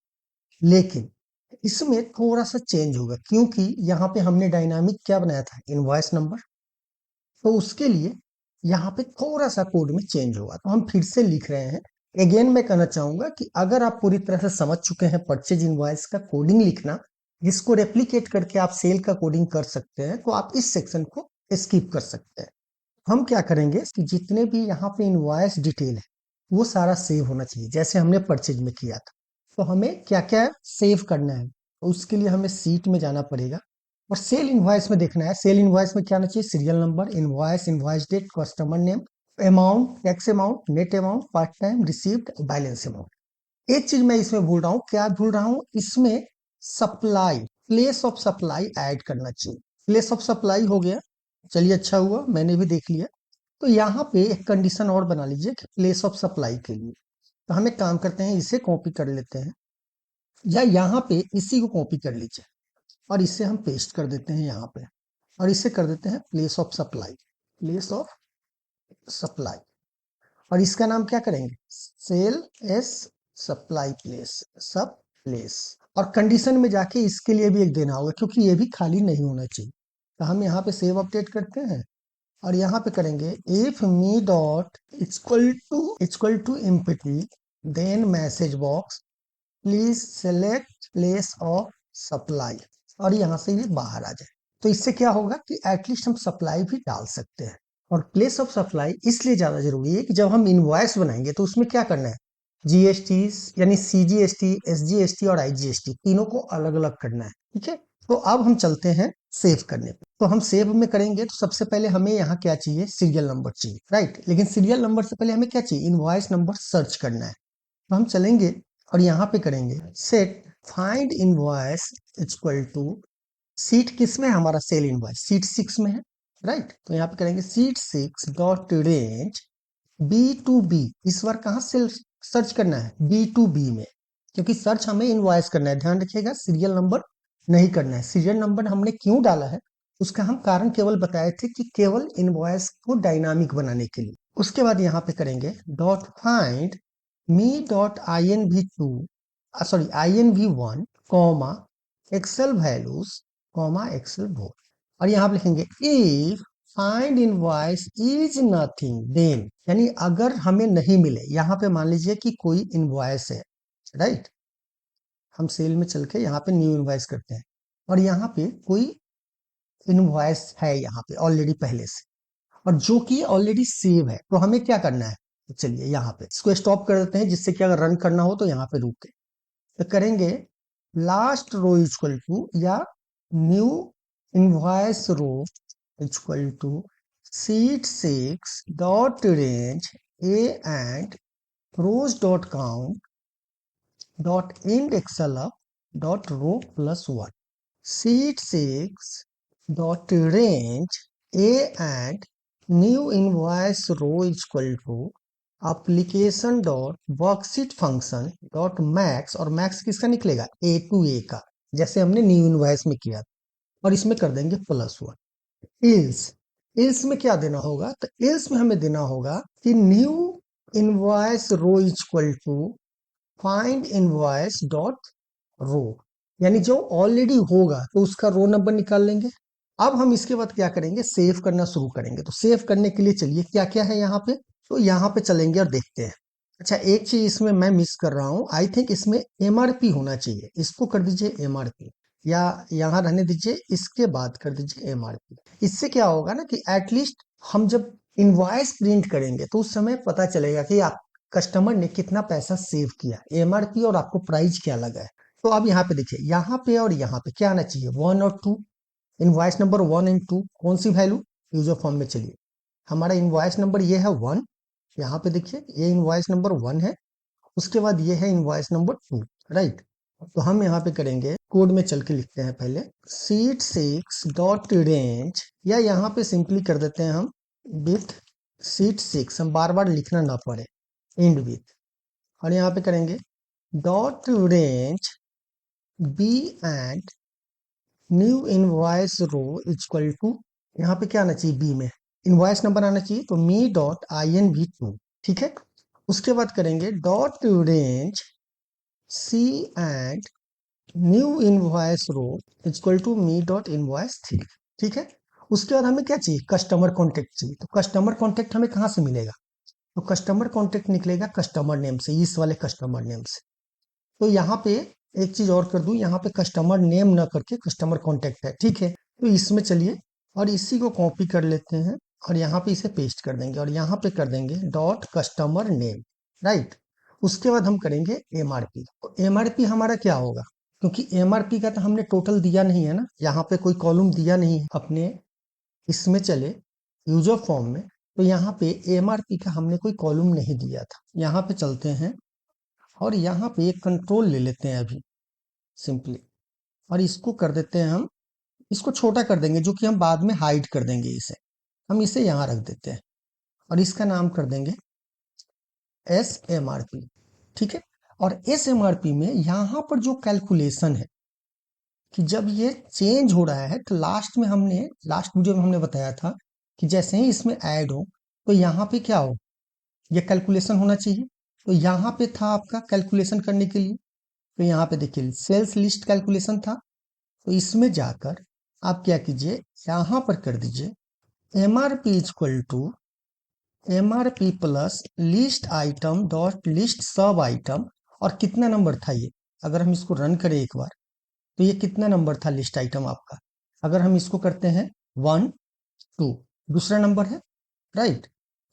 लेकिन इसमें थोड़ा सा चेंज होगा, क्योंकि यहाँ पे हमने डायनामिक क्या बनाया था, इनवॉइस नंबर। तो उसके लिए यहाँ पे थोड़ा सा कोड में चेंज होगा। तो हम फिर से लिख रहे हैं। अगेन मैं कहना चाहूंगा कि अगर आप पूरी तरह से समझ चुके हैं परचेज इनवॉइस का कोडिंग लिखना, जिसको रेप्लिकेट करके आप सेल का कोडिंग कर सकते हैं, तो आप इस सेक्शन को स्किप कर सकते हैं। हम क्या करेंगे कि जितने भी यहाँ पे इनवॉइस डिटेल है वो सारा सेव होना चाहिए, जैसे हमने परचेज में किया था। तो हमें क्या क्या सेव करना है, तो उसके लिए हमें सीट में जाना पड़ेगा और सेल इनवॉइस में देखना है। सेल इनवॉइस में क्या आना चाहिए, serial number, invoice, invoice date, customer name, amount, tax amount, net amount, part time, received, balance amount. एक चीज मैं इसमें भूल रहा हूँ, क्या भूल रहा हूँ, इसमें supply, place of supply add करना चाहिए। प्लेस ऑफ सप्लाई हो गया, चलिए अच्छा हुआ मैंने भी देख लिया। तो यहाँ पे एक कंडीशन और बना लीजिए कि प्लेस ऑफ सप्लाई के लिए। तो हम एक काम करते हैं, इसे कॉपी कर लेते हैं, या यहाँ पे इसी को कॉपी कर लीजिए और इसे हम पेस्ट कर देते हैं यहाँ पे, और इसे कर देते हैं place of supply, place of supply. और इसका नाम क्या करेंगे, सेल एस सप्लाई प्लेस, सब प्लेस। और कंडीशन में जाके इसके लिए भी एक देना होगा, क्योंकि ये भी खाली नहीं होना चाहिए। तो हम यहाँ पे सेव अपडेट करते हैं और यहाँ पे करेंगे if me dot equal to empty, then message box please select place of supply, और यहाँ से ये बाहर आ जाए। तो इससे क्या होगा कि एटलीस्ट हम सप्लाई भी डाल सकते हैं। और प्लेस ऑफ सप्लाई इसलिए ज्यादा जरूरी है कि जब हम इनवॉइस बनाएंगे तो उसमें क्या करना है, जीएसटी यानी सीजीएसटी, एसजीएसटी और आईजीएसटी तीनों को अलग अलग करना है। ठीक है, तो अब हम चलते हैं सेव करने पे। तो हम सेव में करेंगे तो सबसे पहले हमें यहाँ क्या चाहिए, सीरियल नंबर चाहिए, राइट। लेकिन सीरियल नंबर से पहले हमें क्या चाहिए, इनवॉइस नंबर सर्च करना है। तो हम चलेंगे और यहाँ पे करेंगे set find invoice equal to sheet, किसमें हमारा सेल इनवॉइस सीट 6 में है, राइट। तो यहाँ पे करेंगे सीट 6 डॉट रेंज B2B। इस बार कहाँ से सर्च करना है, B2B में, क्योंकि सर्च हमें इनवॉइस करना है। ध्यान रखिएगा सीरियल नंबर नहीं करना है। सीरियल नंबर हमने क्यों डाला है उसका हम कारण केवल बताए थे कि केवल इनवॉइस को डायनामिक बनाने के लिए। उसके बाद यहाँ पे करेंगे dot find me dot INV1 excel values excel vote, और यहाँ पे लिखेंगे if find invoice is nothing then, यानी अगर हमें नहीं मिले, यहाँ पे मान लीजिए कि कोई इनवॉइस है, राइट, हम सेल में चल के यहाँ पे न्यू इनवॉइस करते हैं और यहाँ पे कोई इनवॉइस है यहाँ पे ऑलरेडी पहले से, और जो कि ऑलरेडी सेव है, तो हमें क्या करना है, तो चलिए यहाँ पे इसको स्टॉप कर देते हैं, जिससे कि अगर रन करना हो तो यहाँ पे रुक के तो करेंगे लास्ट रो इक्वल टू या new invoice row equal to sheet 6 dot range A and rows dot count dot index dot row plus 1 sheet 6 dot range a and new invoice row is equal to application dot worksheet function dot max, और max किसका निकलेगा, a to a का, जैसे हमने new invoice में किया, और इसमें कर देंगे +1 इल्स में क्या देना होगा, तो इल्स में हमें देना होगा कि new invoice row is equal to find invoice dot row, यानी जो ऑलरेडी होगा तो उसका रो नंबर निकाल लेंगे। अब हम इसके बाद क्या करेंगे, सेव करना शुरू करेंगे। तो सेव करने के लिए चलिए क्या क्या है यहाँ पे, तो यहाँ पे चलेंगे और देखते हैं। अच्छा, एक चीज इसमें मैं मिस कर रहा हूँ, आई थिंक इसमें एमआरपी होना चाहिए, इसको कर दीजिए एमआरपी, या यहाँ रहने दीजिए, इसके बाद कर दीजिए एमआरपी। इससे क्या होगा ना कि एटलीस्ट हम जब इनवॉइस प्रिंट करेंगे तो उस समय पता चलेगा कि आप कस्टमर ने कितना पैसा सेव किया, एमआरपी और आपको प्राइस क्या लगा है। तो अब यहाँ पे देखिए, यहाँ पे और यहाँ पे क्या आना चाहिए, 1 और 2, इनवॉइस नंबर 1 एंड 2, कौन सी वैल्यू, यूजर फॉर्म में चलिए, हमारा इनवॉइस नंबर ये है 1, यहाँ पे देखिए ये इनवॉइस नंबर 1 है, उसके बाद ये है इनवॉइस नंबर 2, राइट। तो हम यहाँ पे करेंगे, कोड में चल के लिखते हैं पहले, सीट 6 डॉट रेंज, या यहाँ पे सिंपली कर देते हैं हम विथ सीट 6, हम बार बार लिखना ना पड़े, इंड विथ, और यहाँ पे करेंगे dot range B and new invoice row equal to, यहाँ पे क्या आना चाहिए, बी में इनवॉइस नंबर आना चाहिए, तो मी डॉट INV2, ठीक है। उसके बाद करेंगे dot range C and new invoice row equal to me dot invoice 3, ठीक है। उसके बाद हमें क्या चाहिए, कस्टमर कॉन्टेक्ट चाहिए, तो कस्टमर कॉन्टेक्ट हमें कहाँ से मिलेगा, तो कस्टमर कॉन्टेक्ट निकलेगा कस्टमर नेम से, इस वाले कस्टमर नेम से। तो यहाँ पे एक चीज और कर दूं, यहाँ पे कस्टमर नेम ना करके कस्टमर कॉन्टेक्ट है, ठीक है। तो इसमें चलिए और इसी को कॉपी कर लेते हैं और यहाँ पे इसे पेस्ट कर देंगे, और यहाँ पे कर देंगे डॉट कस्टमर नेम, राइट। उसके बाद हम करेंगे एमआरपी, तो एमआरपी हमारा क्या होगा, क्योंकि एमआरपी का तो हमने टोटल दिया नहीं है ना, यहाँ पे कोई कॉलम दिया नहीं है अपने, इसमें चले यूजर फॉर्म में, तो यहाँ पे एमआरपी का हमने कोई कॉलम नहीं दिया था। यहाँ पे चलते हैं और यहाँ पे एक कंट्रोल ले लेते हैं अभी सिंपली, और इसको कर देते हैं हम, इसको छोटा कर देंगे, जो कि हम बाद में हाइड कर देंगे इसे, हम इसे यहाँ रख देते हैं और इसका नाम कर देंगे SMRP, ठीक है। और SMRP में यहाँ पर जो कैलकुलेशन है कि जब ये चेंज हो रहा है, तो लास्ट वीडियो में हमने बताया था कि जैसे ही इसमें ऐड हो तो यहाँ पे क्या हो, ये कैलकुलेशन होना चाहिए। तो यहाँ पे था आपका कैलकुलेशन करने के लिए, तो यहाँ पे देखिए सेल्स लिस्ट कैलकुलेशन था, तो इसमें जाकर आप क्या कीजिए, यहाँ पर कर दीजिए MRP equal to MRP plus list item dot list sub item, और कितना नंबर था ये, अगर हम इसको रन करें एक बार, तो ये कितना नंबर था लिस्ट आइटम आपका, अगर हम इसको करते हैं 1 2, दूसरा नंबर है, राइट।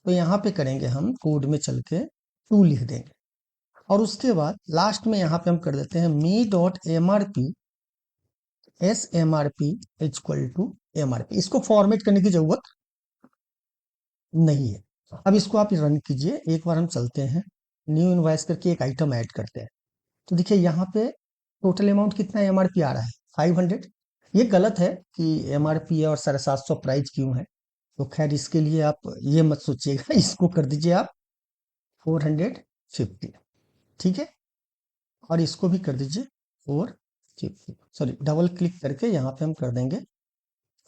तो यहाँ पे करेंगे हम कोड में चल के 2 लिख देंगे, और उसके बाद लास्ट में यहाँ पे हम कर देते हैं me dot MRP SMRP equal to MRP। इसको फॉर्मेट करने की जरूरत नहीं है। अब इसको आप रन कीजिए, एक बार हम चलते हैं न्यू इनवॉइस करके एक आइटम ऐड करते हैं, तो देखिए यहाँ पे टोटल अमाउंट कितना MRP आ रहा है 500। ये गलत है कि MRP है और 750 प्राइस क्यों है, तो खैर इसके लिए आप ये मत सोचिएगा, इसको कर दीजिए आप 450, ठीक है। और इसको भी कर दीजिए 450, सॉरी डबल क्लिक करके यहाँ पे हम कर देंगे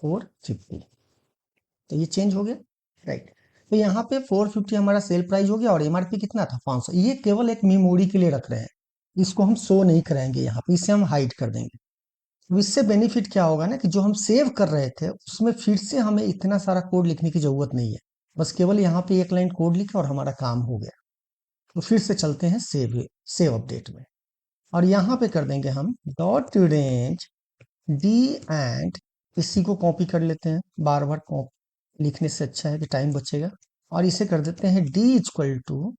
450, तो ये चेंज हो गया, राइट। तो यहाँ पे 450 हमारा सेल प्राइस हो गया और MRP कितना था 500। ये केवल एक मेमोरी के लिए रख रहे हैं, इसको हम शो नहीं कराएंगे यहाँ पे, इसे हम हाइड कर देंगे, तो इससे बेनिफिट क्या होगा ना कि जो हम सेव कर रहे थे उसमें फिर से हमें इतना सारा कोड लिखने की जरूरत नहीं है, बस केवल यहाँ पे एक लाइन कोड लिखे और हमारा काम हो गया। तो फिर से चलते हैं सेव अपडेट में, और यहाँ पे कर देंगे हम डॉट रेंज डी एंड, इसी को कॉपी कर लेते हैं, बार बार कॉपी लिखने से अच्छा है कि टाइम बचेगा, और इसे कर देते हैं D equal to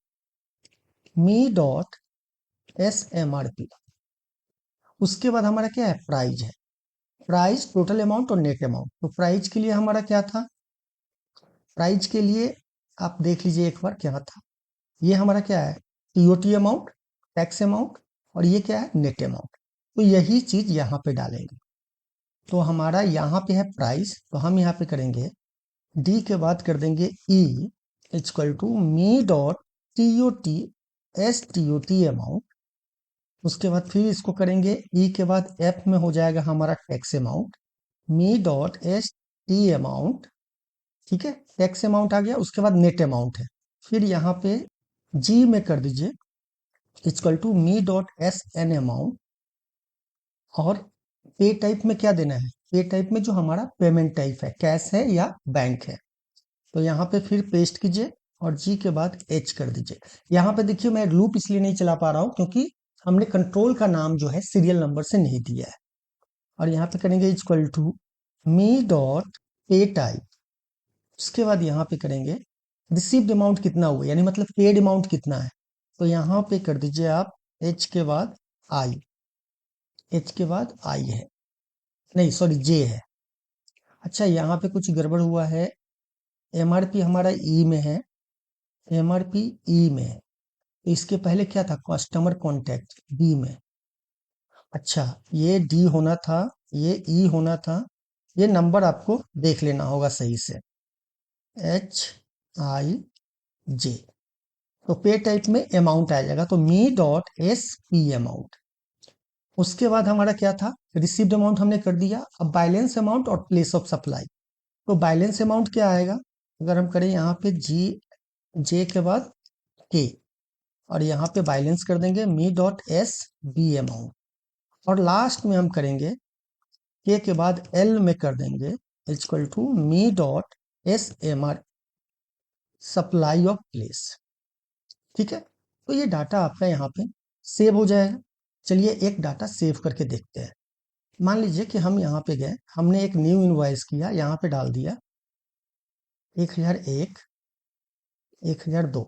me dot S M R P. उसके बाद हमारा क्या है, प्राइस है, प्राइस टोटल अमाउंट और नेट अमाउंट। तो प्राइस के लिए हमारा क्या था, प्राइस के लिए आप देख लीजिए एक बार क्या था, ये हमारा क्या है, टीओटी अमाउंट, टैक्स अमाउंट, और ये क्या है, नेट अमाउंट। तो यही चीज यहाँ पे डालेंगे। तो हमारा यहाँ पे है प्राइस, तो हम यहाँ पे करेंगे डी के बाद कर देंगे E equal to me dot TOT S TOT amount. उसके बाद फिर इसको करेंगे ई के बाद एफ में हो जाएगा हमारा टैक्स अमाउंट, मी डॉट एस टी अमाउंट, ठीक है, टैक्स अमाउंट आ गया। उसके बाद नेट अमाउंट है, फिर यहाँ पे जी में कर दीजिए equal to me dot S N amount, और पे टाइप में क्या देना है, पे टाइप में जो हमारा पेमेंट टाइप है, कैश है या बैंक है। तो यहाँ पे फिर पेस्ट कीजिए और जी के बाद एच कर दीजिए। यहाँ पे देखिए मैं लूप इसलिए नहीं चला पा रहा हूँ क्योंकि हमने कंट्रोल का नाम जो है सीरियल नंबर से नहीं दिया है। और यहाँ पे करेंगे equal to me dot pay type. उसके बाद यहाँ पे करेंगे रिसीव्ड अमाउंट कितना हुआ, यानी मतलब पेड अमाउंट कितना है। तो यहाँ पे कर दीजिए आप एच के बाद आई, एच के बाद आई है, नहीं सॉरी जे है। अच्छा यहाँ पे कुछ गड़बड़ हुआ है, एमआरपी हमारा ई में है, एमआरपी ई में है, तो इसके पहले क्या था, कस्टमर कॉन्टैक्ट बी में। अच्छा ये डी होना था, ये ई होना था, ये नंबर आपको देख लेना होगा सही से, एच आई जे। तो पे टाइप में अमाउंट आ जाएगा, तो me dot S P amount. उसके बाद हमारा क्या था, रिसीव्ड अमाउंट हमने कर दिया। अब बैलेंस अमाउंट और प्लेस ऑफ सप्लाई। तो बैलेंस अमाउंट क्या आएगा, अगर हम करें यहाँ पे जी जे के बाद के, और यहाँ पे बैलेंस कर देंगे me dot S B amount, और लास्ट में हम करेंगे के बाद एल में कर देंगे equal to me dot S M R supply of place. ठीक है, तो ये डाटा आपका यहाँ पे सेव हो जाएगा। चलिए एक डाटा सेव करके देखते हैं। मान लीजिए कि हम यहाँ पे गए, हमने एक न्यू इनवॉइस किया, यहाँ पे डाल दिया 1001, 1002।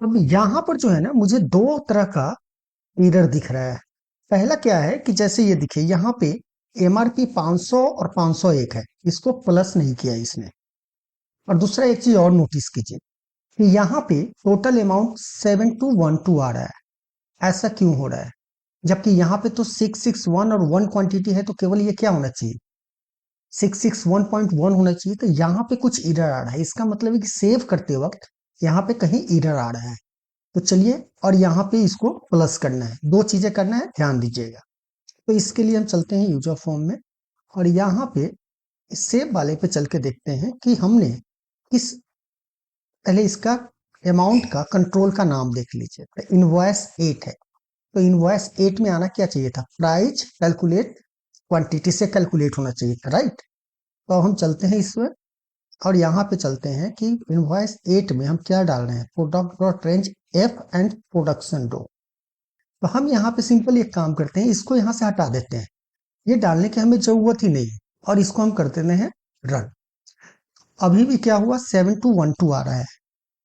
अब यहाँ पर जो है ना, मुझे दो तरह का एरर दिख रहा है। पहला क्या है कि जैसे ये दिखे यहाँ पे एमआरपी 500 और 501 है, इसको प्लस नहीं किया इसने। और दूसरा एक चीज और नोटिस कीजिए कि यहाँ पे टोटल अमाउंट 7212 आ रहा है। ऐसा क्यों हो रहा है, जबकि यहाँ पे तो 661 और 1 क्वांटिटी है, तो केवल ये क्या होना चाहिए, 661.1 होना चाहिए। तो यहाँ पे कुछ एरर आ रहा है, इसका मतलब है कि सेव करते वक्त यहाँ पे कहीं एरर आ रहा है। तो चलिए, और यहाँ पे इसको प्लस करना है, दो चीजें करना है, ध्यान दीजिएगा। तो इसके लिए हम चलते हैं यूजर फॉर्म में, और यहाँ पे सेव वाले पे चल के देखते हैं कि हमने किस, पहले इसका अमाउंट का कंट्रोल का नाम देख लीजिए, तो इनवॉइस 8 है। तो इनवॉइस 8 में आना क्या चाहिए था, प्राइस कैलकुलेट क्वांटिटी से कैलकुलेट होना चाहिए था, राइट। तो अब हम चलते हैं इसमें, और यहाँ पे चलते हैं कि इनवॉइस 8 में हम क्या डाल रहे हैं, product dot range F and production row. तो हम यहाँ पे सिंपल एक काम करते हैं, इसको यहाँ से हटा देते हैं, ये डालने की हमें जरूरत ही नहीं है, और इसको हम कर देते हैं रन। अभी भी क्या हुआ, 7212 आ रहा है,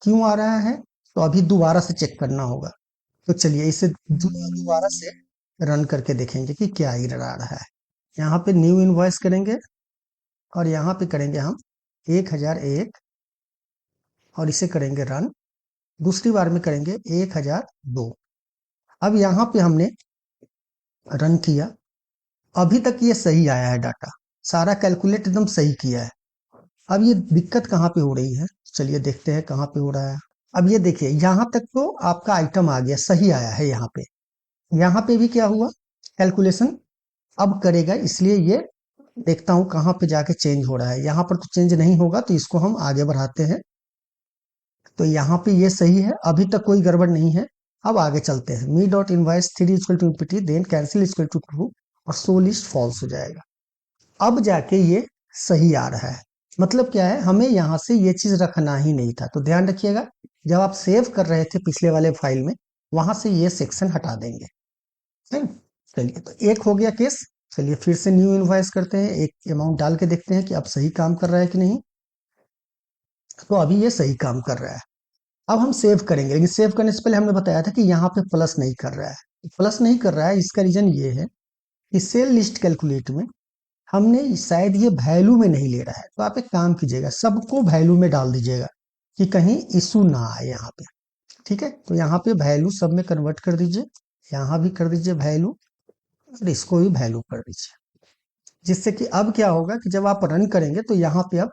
क्यों आ रहा है, तो अभी दोबारा से चेक करना होगा। तो चलिए इसे दोबारा से रन करके देखेंगे कि क्या एरर आ रहा है। यहाँ पे न्यू इनवॉइस करेंगे, और यहाँ पे करेंगे हम 1001, और इसे करेंगे रन। दूसरी बार में करेंगे 1002। अब यहाँ पे हमने रन किया, अभी तक ये सही आया है डाटा, सारा कैलकुलेट एकदम सही किया है। अब ये दिक्कत कहाँ पे हो रही है, चलिए देखते हैं कहाँ पे हो रहा है। अब ये देखिए यहाँ तक तो आपका आइटम आ गया, सही आया है। यहाँ पे भी क्या हुआ, कैलकुलेशन अब करेगा, इसलिए ये देखता हूं कहाँ पे जाके चेंज हो रहा है। यहाँ पर तो चेंज नहीं होगा, तो इसको हम आगे बढ़ाते हैं। तो यहाँ पे ये सही है, अभी तक कोई गड़बड़ नहीं है। अब आगे चलते हैं, me dot invoice 3 equal to PT then cancel equal to true. और शो लिस्ट फॉल्स हो जाएगा। अब जाके ये सही आ रहा है। मतलब क्या है, हमें यहाँ से ये चीज रखना ही नहीं था। तो ध्यान रखिएगा, जब आप सेव कर रहे थे पिछले वाले फाइल में, वहां से ये सेक्शन हटा देंगे। है? चलिए, तो एक हो गया केस। चलिए फिर से न्यू इनवॉइस करते हैं, एक अमाउंट डाल के देखते हैं कि अब सही काम कर रहा है कि नहीं। तो अभी ये सही काम कर रहा है। अब हम सेव करेंगे, लेकिन सेव करने से पहले हमने बताया था कि यहाँ पे प्लस नहीं कर रहा है। प्लस नहीं कर रहा है, इसका रीजन ये है कि सेल लिस्ट कैलकुलेट में हमने शायद ये वैल्यू में नहीं ले रहा है। तो आप एक काम कीजिएगा, सबको वैल्यू में डाल दीजिएगा कि कहीं इशू ना आए यहाँ पे। ठीक है, तो यहाँ पे वैल्यू सब में कन्वर्ट कर दीजिए, यहाँ भी कर दीजिए वैल्यू, और इसको भी वैल्यू कर दीजिए। जिससे कि अब क्या होगा कि जब आप रन करेंगे तो यहाँ पे अब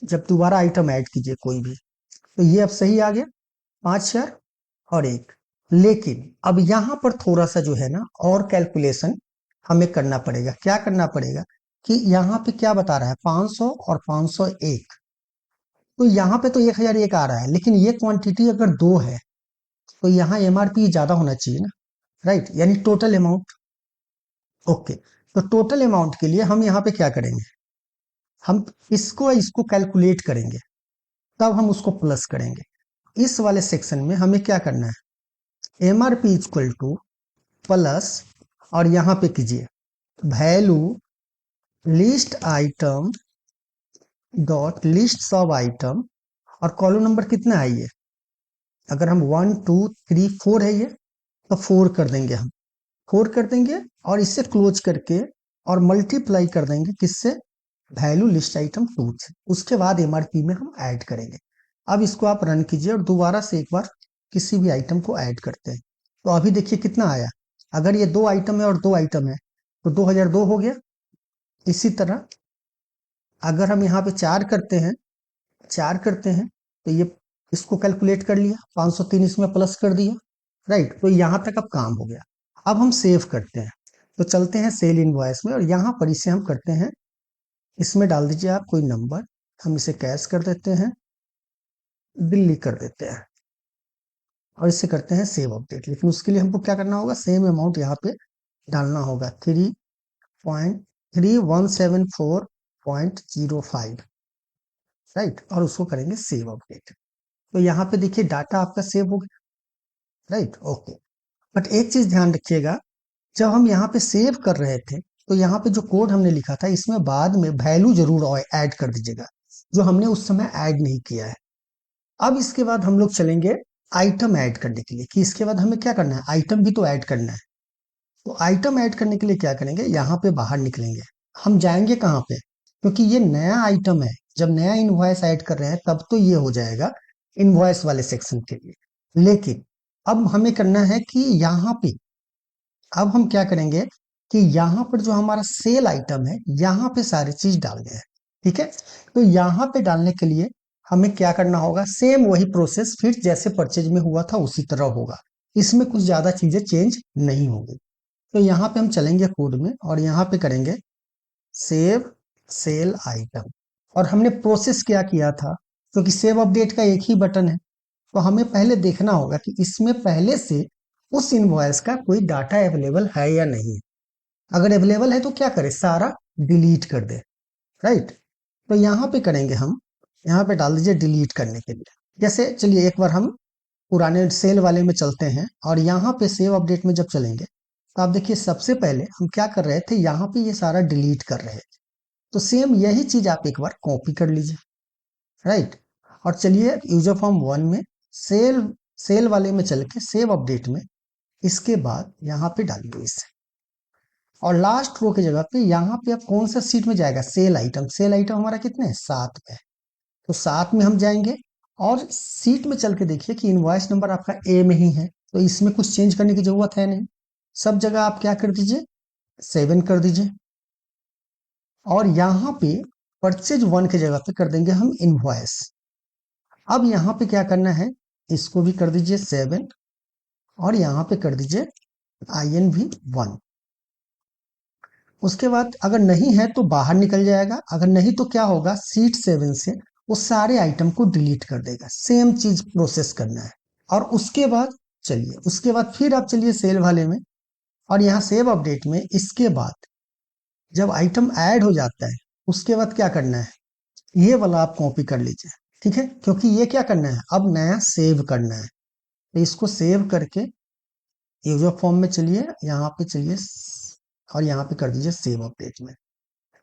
जब दोबारा आइटम ऐड कीजिए कोई भी, तो ये अब सही आ गया, 5 4 और 1। लेकिन अब यहाँ पर थोड़ा सा जो है ना और कैलकुलेशन हमें करना पड़ेगा। क्या करना पड़ेगा कि यहाँ पे क्या बता रहा है, 500 और 501। तो यहाँ पे तो 1001 आ रहा है, लेकिन ये क्वांटिटी अगर 2 है तो यहाँ एमआरपी ज्यादा होना चाहिए ना, राइट, यानी टोटल अमाउंट। ओके, तो टोटल अमाउंट के लिए हम यहाँ पे क्या करेंगे, हम इसको इसको कैलकुलेट करेंगे, तब हम उसको प्लस करेंगे। इस वाले सेक्शन में हमें क्या करना है, एमआरपी इक्वल टू प्लस, और यहाँ पे कीजिए value list item dot list sub item, और कॉलम नंबर कितना है ये, अगर हम 1 2 3 4 है ये, तो 4 कर देंगे, हम 4 कर देंगे और इससे क्लोज करके और मल्टीप्लाई कर देंगे किससे, वैल्यू लिस्ट आइटम 2 से। उसके बाद एमआरपी में हम ऐड करेंगे। अब इसको आप रन कीजिए और दोबारा से एक बार किसी भी आइटम को ऐड करते हैं। तो अभी देखिए कितना आया, अगर ये 2 आइटम है और 2 आइटम है तो 2002 हो गया। इसी तरह अगर हम यहाँ पे 4 करते हैं, 4 करते हैं तो ये इसको कैलकुलेट कर लिया, 503 इसमें प्लस कर दिया, राइट। तो यहाँ तक अब काम हो गया। अब हम सेव करते हैं, तो चलते हैं सेल इनवॉइस में और यहाँ पर इसे हम करते हैं, इसमें डाल दीजिए आप कोई नंबर, हम इसे कैश कर देते हैं, दिल्ली कर देते हैं, और इसे करते हैं सेव अपडेट। लेकिन उसके लिए हमको क्या करना होगा, सेम अमाउंट यहाँ पे डालना होगा, 3.3174.05, राइट, और उसको करेंगे सेव अपडेट। तो यहाँ पे देखिए डाटा आपका सेव हो गया, राइट, ओके। बट एक चीज ध्यान रखिएगा, जब हम यहाँ पे सेव कर रहे थे तो यहाँ पे जो कोड हमने लिखा था इसमें बाद में वैल्यू जरूर ऐड कर दीजिएगा, जो हमने उस समय ऐड नहीं किया है। अब इसके बाद हम लोग चलेंगे आइटम ऐड करने के लिए, कि इसके बाद हमें क्या करना है, आइटम भी तो ऐड करना है। तो आइटम ऐड करने के लिए क्या करेंगे, यहाँ पे बाहर निकलेंगे, हम जाएंगे कहाँ पे, क्योंकि ये नया आइटम है, जब नया इनवॉइस ऐड कर रहे हैं तब तो ये हो जाएगा इनवॉइस वाले सेक्शन के लिए। लेकिन अब हमें करना है कि यहाँ पे, अब हम क्या करेंगे कि यहाँ पर जो हमारा सेल आइटम है यहाँ पे सारी चीज डाल गए हैं, ठीक है। तो यहाँ पे डालने के लिए हमें क्या करना होगा, सेम वही प्रोसेस फिर जैसे परचेज में हुआ था उसी तरह होगा, इसमें कुछ ज्यादा चीजें चेंज नहीं होगी। तो यहाँ पे हम चलेंगे कोड में और यहाँ पे करेंगे सेव सेल आइटम, और हमने प्रोसेस क्या किया था, क्योंकि सेव अपडेट का एक ही बटन है, तो हमें पहले देखना होगा कि इसमें पहले से उस इनवॉइस का कोई डाटा अवेलेबल है या नहीं। अगर अवेलेबल है तो क्या करें, सारा डिलीट कर दे, राइट। तो यहाँ पे करेंगे हम, यहाँ पे डाल दीजिए डिलीट करने के लिए। जैसे चलिए एक बार हम पुराने सेल वाले में चलते हैं और यहाँ पे सेव अपडेट में जब चलेंगे तो आप देखिए सबसे पहले हम क्या कर रहे थे, यहाँ पे ये सारा डिलीट कर रहे थे। तो सेम यही चीज आप एक बार कॉपी कर लीजिए, राइट। और चलिए यूजर फॉर्म 1 में सेल सेल वाले में चल के सेव अपडेट में, इसके बाद यहाँ पे डालिए इसे, और लास्ट रो की जगह पे यहाँ पे आप कौन सा सीट में जाएगा, सेल आइटम। सेल आइटम हमारा कितने हैं, 7 में, तो 7 में हम जाएंगे और सीट में चल के देखिए कि इनवॉइस नंबर आपका ए में ही है, तो इसमें कुछ चेंज करने की जरूरत है नहीं। सब जगह आप क्या कर दीजिए, 7 कर दीजिए, और यहाँ पे परचेज 1 की जगह पे कर देंगे हम इनवॉइस। अब यहाँ पे क्या करना है, इसको भी कर दीजिए 7, और यहाँ पे कर दीजिए INV1। उसके बाद अगर नहीं है तो बाहर निकल जाएगा, अगर नहीं तो क्या होगा, सीट 7 से वो सारे आइटम को डिलीट कर देगा। सेम चीज प्रोसेस करना है। और उसके बाद चलिए, उसके बाद फिर आप चलिए सेल वाले में और यहाँ सेव अपडेट में इसके बाद जब आइटम ऐड हो जाता है उसके बाद क्या करना है, ये वाला आप कॉपी कर लीजिए, ठीक है, क्योंकि ये क्या करना है, अब नया सेव करना है। तो इसको सेव करके यूजर फॉर्म में चलिए, यहाँ पे चलिए और यहाँ पे कर दीजिए सेव अपडेट में।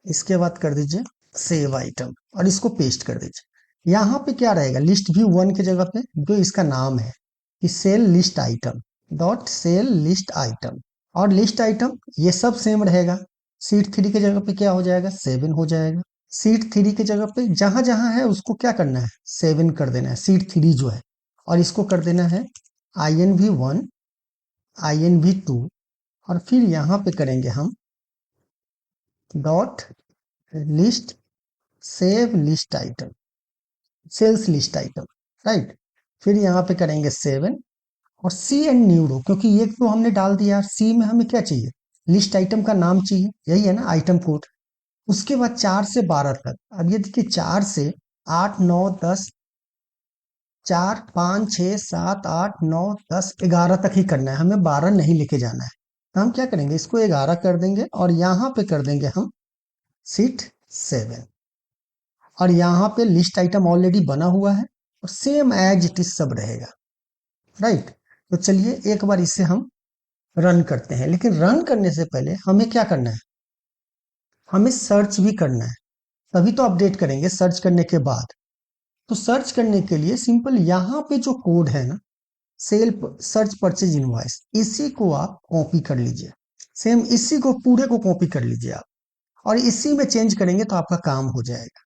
इसके बाद कर दीजिए सेव आइटम और इसको पेस्ट कर दीजिए। यहाँ पे क्या रहेगा, लिस्ट व्यू 1 की जगह पे जो इसका नाम है कि sale list item dot sale list item, और लिस्ट आइटम ये सब सेम रहेगा। सीट 3 की जगह पे क्या हो जाएगा, 7 हो जाएगा। सीट 3 की जगह पे जहां जहां है उसको क्या करना है, 7 कर देना है, सीट 3 जो है, और इसको कर देना है INV1 INV2, और फिर यहाँ पे करेंगे हम dot list save list item sales list item, right. फिर यहाँ पे करेंगे 7 और सी एंड न्यू रो, क्योंकि ये तो हमने डाल दिया, सी में हमें क्या चाहिए, लिस्ट आइटम का नाम चाहिए, यही है ना आइटम कोड। उसके बाद 4 से 12 तक, अब ये देखिए 4 से 8 9 10, 4 5 6 7 8 9 10 11 तक ही करना है, हमें 12 नहीं लेके जाना है। तो हम क्या करेंगे, इसको 11 कर देंगे और यहाँ पे कर देंगे हम सीट 7, और यहाँ पे लिस्ट आइटम ऑलरेडी बना हुआ है और सेम एज इट इज सब रहेगा, राइट। तो चलिए एक बार इसे हम रन करते हैं, लेकिन रन करने से पहले हमें क्या करना है, हमें सर्च भी करना है, तभी तो अपडेट करेंगे सर्च करने के बाद। तो सर्च करने के लिए सिंपल यहाँ पे जो कोड है ना, सेल सर्च परचेज इनवॉइस, इसी को आप कॉपी कर लीजिए, सेम इसी को पूरे को कॉपी कर लीजिए आप, और इसी में चेंज करेंगे तो आपका काम हो जाएगा,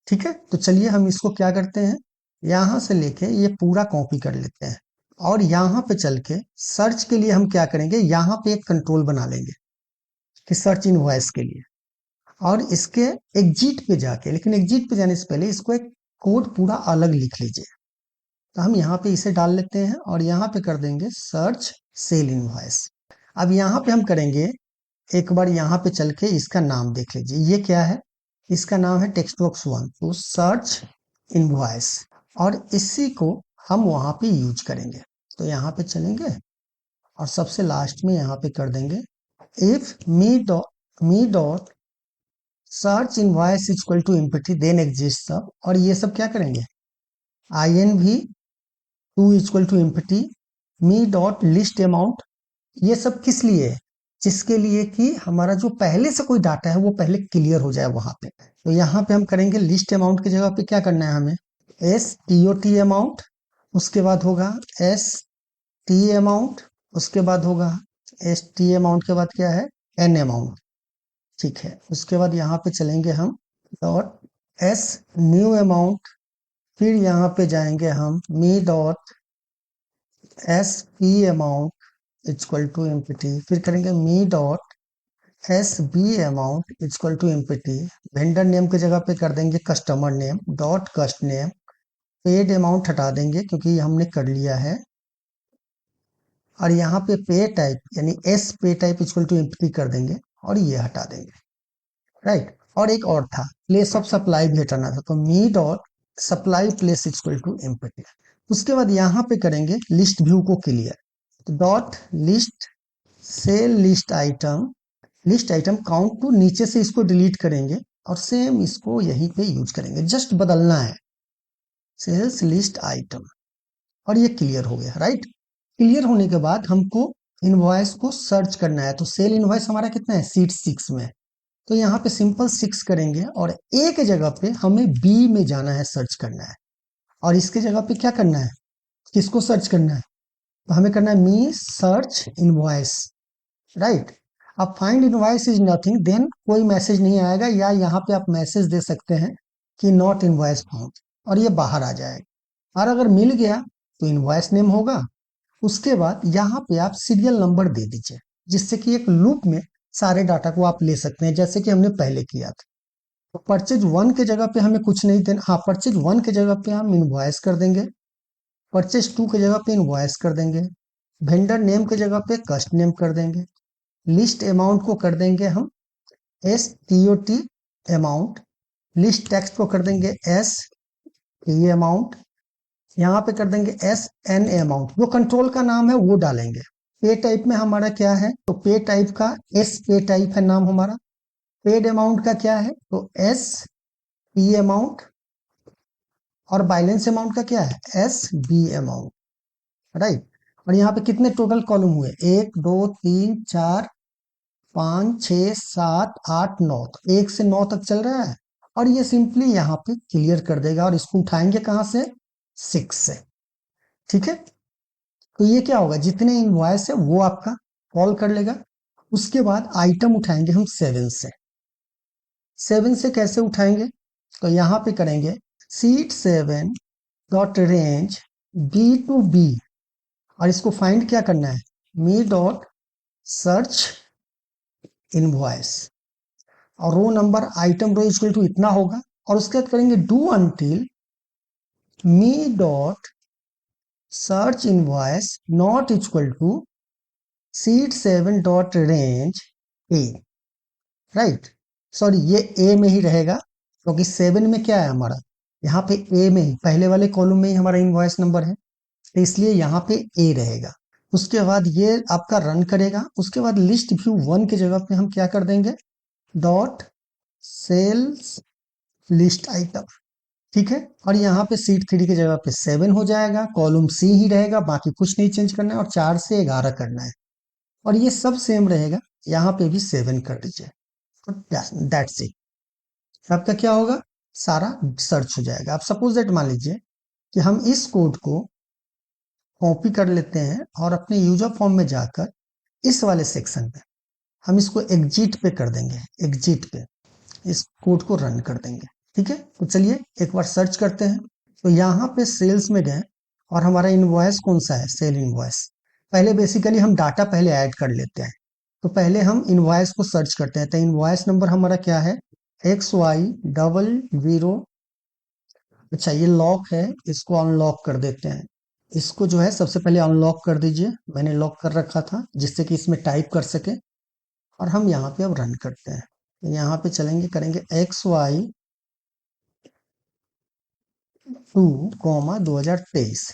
ठीक है। तो चलिए हम इसको क्या करते हैं, यहां से लेके ये पूरा कॉपी कर लेते हैं, और यहाँ पे चल के सर्च के लिए हम क्या करेंगे, यहाँ पे एक कंट्रोल बना लेंगे कि सर्च इनवॉइस के लिए, और इसके एग्जिट पे जाके, लेकिन एग्जिट पे जाने से पहले इसको एक कोड पूरा अलग लिख लीजिए। तो हम यहाँ पे इसे डाल लेते हैं और यहाँ पे कर देंगे सर्च सेल इनवॉइस। अब यहाँ पे हम करेंगे, एक बार यहाँ पे चल के इसका नाम देख लीजिए, ये क्या है, इसका नाम है टेक्स्टबॉक्स 1, तो सर्च इनवॉइस, और इसी को हम वहां पे यूज करेंगे। तो यहाँ पे चलेंगे और सबसे लास्ट में यहाँ पे कर देंगे if me dot search invoice equal to empty then exist sub, और ये सब क्या करेंगे, INV2 equal to empty me dot list amount, ये सब किस लिए है, जिसके लिए कि हमारा जो पहले से कोई डाटा है वो पहले क्लियर हो जाए वहां पे। तो यहाँ पे हम करेंगे लिस्ट अमाउंट की जगह पे क्या करना है हमें, STOT अमाउंट, उसके बाद होगा ST अमाउंट, उसके बाद होगा ST अमाउंट के बाद क्या है, N अमाउंट, ठीक है। उसके बाद यहाँ पे चलेंगे हम डॉट S न्यू अमाउंट, फिर यहाँ पे जाएंगे हम me dot SP amount equal to empty, फिर करेंगे me dot SB amount equal to empty, vendor name की जगह पे कर देंगे customer name dot cust name, paid amount हटा देंगे क्योंकि ये हमने कर लिया है, और यहाँ पे पे टाइप यानी S पे टाइप इक्वल टू एम्पटी कर देंगे और ये हटा देंगे, राइट। और एक और था, प्लेस ऑफ सप्लाई भी हटाना था, तो me dot supply place equal to empty. उसके बाद यहाँ पे करेंगे लिस्ट व्यू को क्लियर, तो dot list sell list item count to, नीचे से इसको डिलीट करेंगे और सेम इसको यहीं पे यूज करेंगे, जस्ट बदलना है सेल्स लिस्ट आइटम, और ये क्लियर हो गया, राइट। क्लियर होने के बाद हमको इनवॉइस को सर्च करना है, तो सेल इनवॉइस हमारा कितना है, सीट 6 में, तो यहाँ पे सिंपल 6 करेंगे और एक जगह पे हमें B में जाना है, सर्च करना है, और इसके जगह पे क्या करना है, किसको सर्च करना है, तो हमें करना है मी सर्च इनवॉइस, राइट। अब find invoice is nothing, then कोई मैसेज नहीं आएगा, या यहाँ पे आप मैसेज दे सकते हैं कि नॉट इनवॉइस फाउंड, और ये बाहर आ जाएगा। और अगर मिल गया तो इनवॉइस नेम होगा, उसके बाद यहाँ पे आप सीरियल नंबर दे दीजिए, जिससे कि एक लूप में सारे डाटा को आप ले सकते हैं, जैसे कि हमने पहले किया था। तो परचेज 1 के जगह पे हमें कुछ नहीं देना, हाँ परचेज 1 के जगह पे हम इनवॉइस कर देंगे, परचेज 2 के जगह पे इनवॉइस कर देंगे, वेंडर नेम के जगह पे कस्ट नेम कर देंगे, लिस्ट अमाउंट को कर देंगे हम STOT अमाउंट, लिस्ट टेक्स्ट को कर देंगे ST अमाउंट, यहाँ पे कर देंगे SN अमाउंट, जो कंट्रोल का नाम है वो डालेंगे, पे टाइप में हमारा क्या है, तो पे टाइप का एस पे टाइप है नाम हमारा। पेड अमाउंट का क्या है, तो एस पी अमाउंट, और बैलेंस अमाउंट का क्या है, एस बी अमाउंट, राइट। और यहाँ पे कितने टोटल कॉलम हुए, 1 2 3 4 5 6 7 8 9, 1 से 9 तक चल रहा है। और ये सिंपली यहाँ पे क्लियर कर देगा, और इसको उठाएंगे कहाँ से, 6 से, ठीक है। तो ये क्या होगा, जितने इनवॉइस है वो आपका कॉल कर लेगा। उसके बाद आइटम उठाएंगे हम 7 से। 7 से कैसे उठाएंगे, तो यहाँ पे करेंगे sheet 7 dot range B to B, और इसको फाइंड क्या करना है, मी डॉट सर्च इनवॉइस, और row number item row equal to इतना होगा। और उसके बाद करेंगे do until me dot search invoice not equal to sheet 7 dot range A, right. Sorry, ये ए में ही रहेगा, क्योंकि 7 में क्या है हमारा, यहाँ पे ए में ही पहले वाले कॉलम में ही हमारा इनवॉइस नंबर है, तो इसलिए यहाँ पे ए रहेगा। उसके बाद ये आपका रन करेगा। उसके बाद लिस्ट व्यू 1 की जगह पे हम क्या कर देंगे, डॉट सेल्स लिस्ट आइटम, ठीक है। और यहाँ पे सीट 3 की जगह पे 7 हो जाएगा, कॉलम सी ही रहेगा, बाकी कुछ नहीं चेंज करना है, और 4 से 11 करना है, और ये सब सेम रहेगा। यहाँ पे भी 7 कर दीजिए, दैट्स इट। आपका क्या होगा, सारा सर्च हो जाएगा। आप सपोज दैट मान लीजिए कि हम इस कोड को कॉपी कर लेते हैं और अपने यूजर फॉर्म में जाकर इस वाले सेक्शन पे हम इसको एग्जिट पे कर देंगे, एग्जिट पे इस कोड को रन कर देंगे, ठीक है। तो चलिए एक बार सर्च करते हैं। तो यहाँ पे सेल्स में गए, और हमारा इनवॉइस कौन सा है, सेल इनवॉइस। पहले बेसिकली हम डाटा पहले ऐड कर लेते हैं, तो पहले हम इनवॉइस को सर्च करते हैं। तो इनवॉइस नंबर हमारा क्या है, XY00। अच्छा, ये लॉक है, इसको अनलॉक कर देते हैं। इसको जो है सबसे पहले अनलॉक कर दीजिए, मैंने लॉक कर रखा था जिससे कि इसमें टाइप कर सके। और हम यहाँ पे अब रन करते हैं, यहाँ पे चलेंगे, करेंगे XY2, 2023।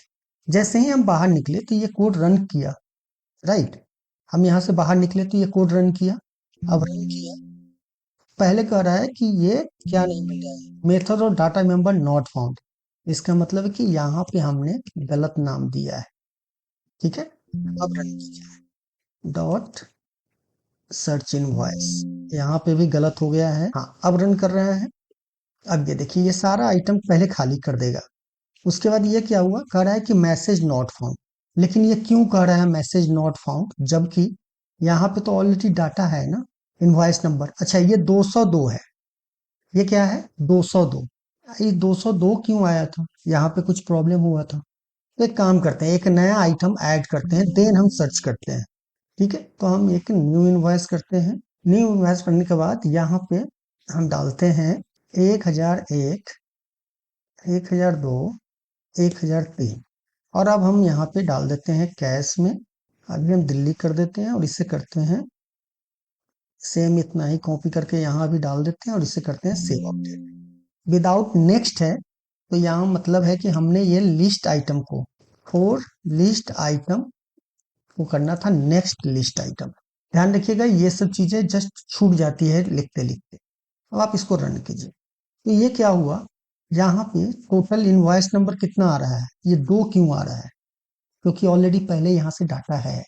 जैसे ही हम बाहर निकले तो ये कोड रन किया, राइट। हम यहाँ से बाहर निकले तो ये कोड रन किया। अब रन किया, पहले कह रहा है कि ये क्या नहीं मिल रहा है, मेथड और डाटा मेंबर नॉट फाउंड। इसका मतलब है कि यहाँ पे हमने गलत नाम दिया है, ठीक है। अब रन कीजिए, डॉट सर्च इनवॉइस, यहाँ पे भी गलत हो गया है, हाँ अब रन कर रहे हैं। अब ये देखिए, ये सारा आइटम पहले खाली कर देगा। उसके बाद ये क्या हुआ, कह रहा है कि मैसेज नॉट फाउंड। लेकिन ये क्यों कह रहा है मैसेज नॉट फाउंड, जबकि यहाँ पे तो ऑलरेडी डाटा है ना, इनवॉइस नंबर। अच्छा, ये 202 है, ये क्या है 202। ये 202 क्यों आया था, यहाँ पे कुछ प्रॉब्लम हुआ था। तो एक काम करते हैं, एक नया आइटम ऐड करते हैं, देन हम सर्च करते हैं, ठीक है। तो हम एक न्यू इनवॉइस करते हैं। न्यू इनवॉइस करने के बाद यहाँ पे हम डालते हैं 1001, 1002, 1003, और अब हम यहाँ पे डाल देते हैं कैश में। अभी हम दिल्ली कर देते हैं, और इसे करते हैं सेम, इतना ही कॉपी करके यहाँ भी डाल देते हैं, और इसे करते हैं सेव अपडेट। विदाउट नेक्स्ट है, तो यहाँ मतलब है कि हमने ये लिस्ट आइटम को, फोर लिस्ट आइटम को करना था नेक्स्ट लिस्ट आइटम। ध्यान रखिएगा, ये सब चीजें जस्ट छूट जाती है लिखते लिखते। अब आप इसको रन कीजिए, तो ये क्या हुआ, यहाँ पे टोटल इनवॉइस नंबर कितना आ रहा है, ये 2 क्यों आ रहा है, क्योंकि ऑलरेडी पहले यहाँ से डाटा है।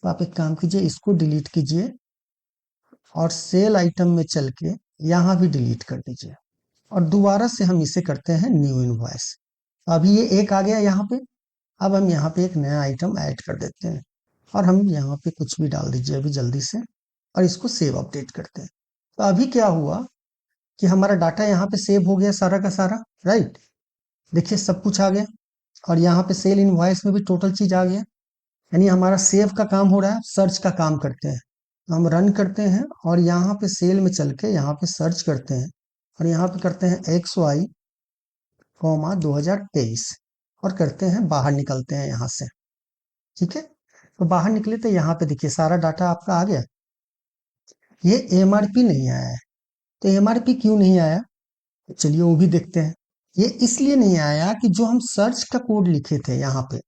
तो आप एक काम कीजिए, इसको डिलीट कीजिए, और सेल आइटम में चल के यहाँ भी डिलीट कर दीजिए, और दोबारा से हम इसे करते हैं न्यू इनवॉइस। अभी ये एक आ गया यहाँ पे। अब हम यहाँ पे एक नया आइटम ऐड कर देते हैं, और हम यहाँ पे कुछ भी डाल दीजिए अभी जल्दी से, और इसको सेव अपडेट करते हैं। तो अभी क्या हुआ कि हमारा डाटा यहाँ पे सेव हो गया सारा का सारा, राइट। देखिए सब कुछ आ गया, और यहाँ पे सेल इनवॉइस में भी टोटल चीज आ गया। यानी हमारा सेव का काम हो रहा है, सर्च का काम करते हैं। तो हम रन करते हैं, और यहाँ पे सेल में चल के यहाँ पे सर्च करते हैं, और यहाँ पे करते हैं XY, 2023, और करते हैं बाहर निकलते हैं यहाँ से, ठीक है। तो बाहर निकले तो यहाँ पे देखिए सारा डाटा आपका आ गया। ये एमआरपी नहीं आया है, तो एमआरपी क्यों नहीं आया, तो चलिए वो भी देखते हैं। ये इसलिए नहीं आया कि जो हम सर्च का कोड लिखे थे यहाँ पे,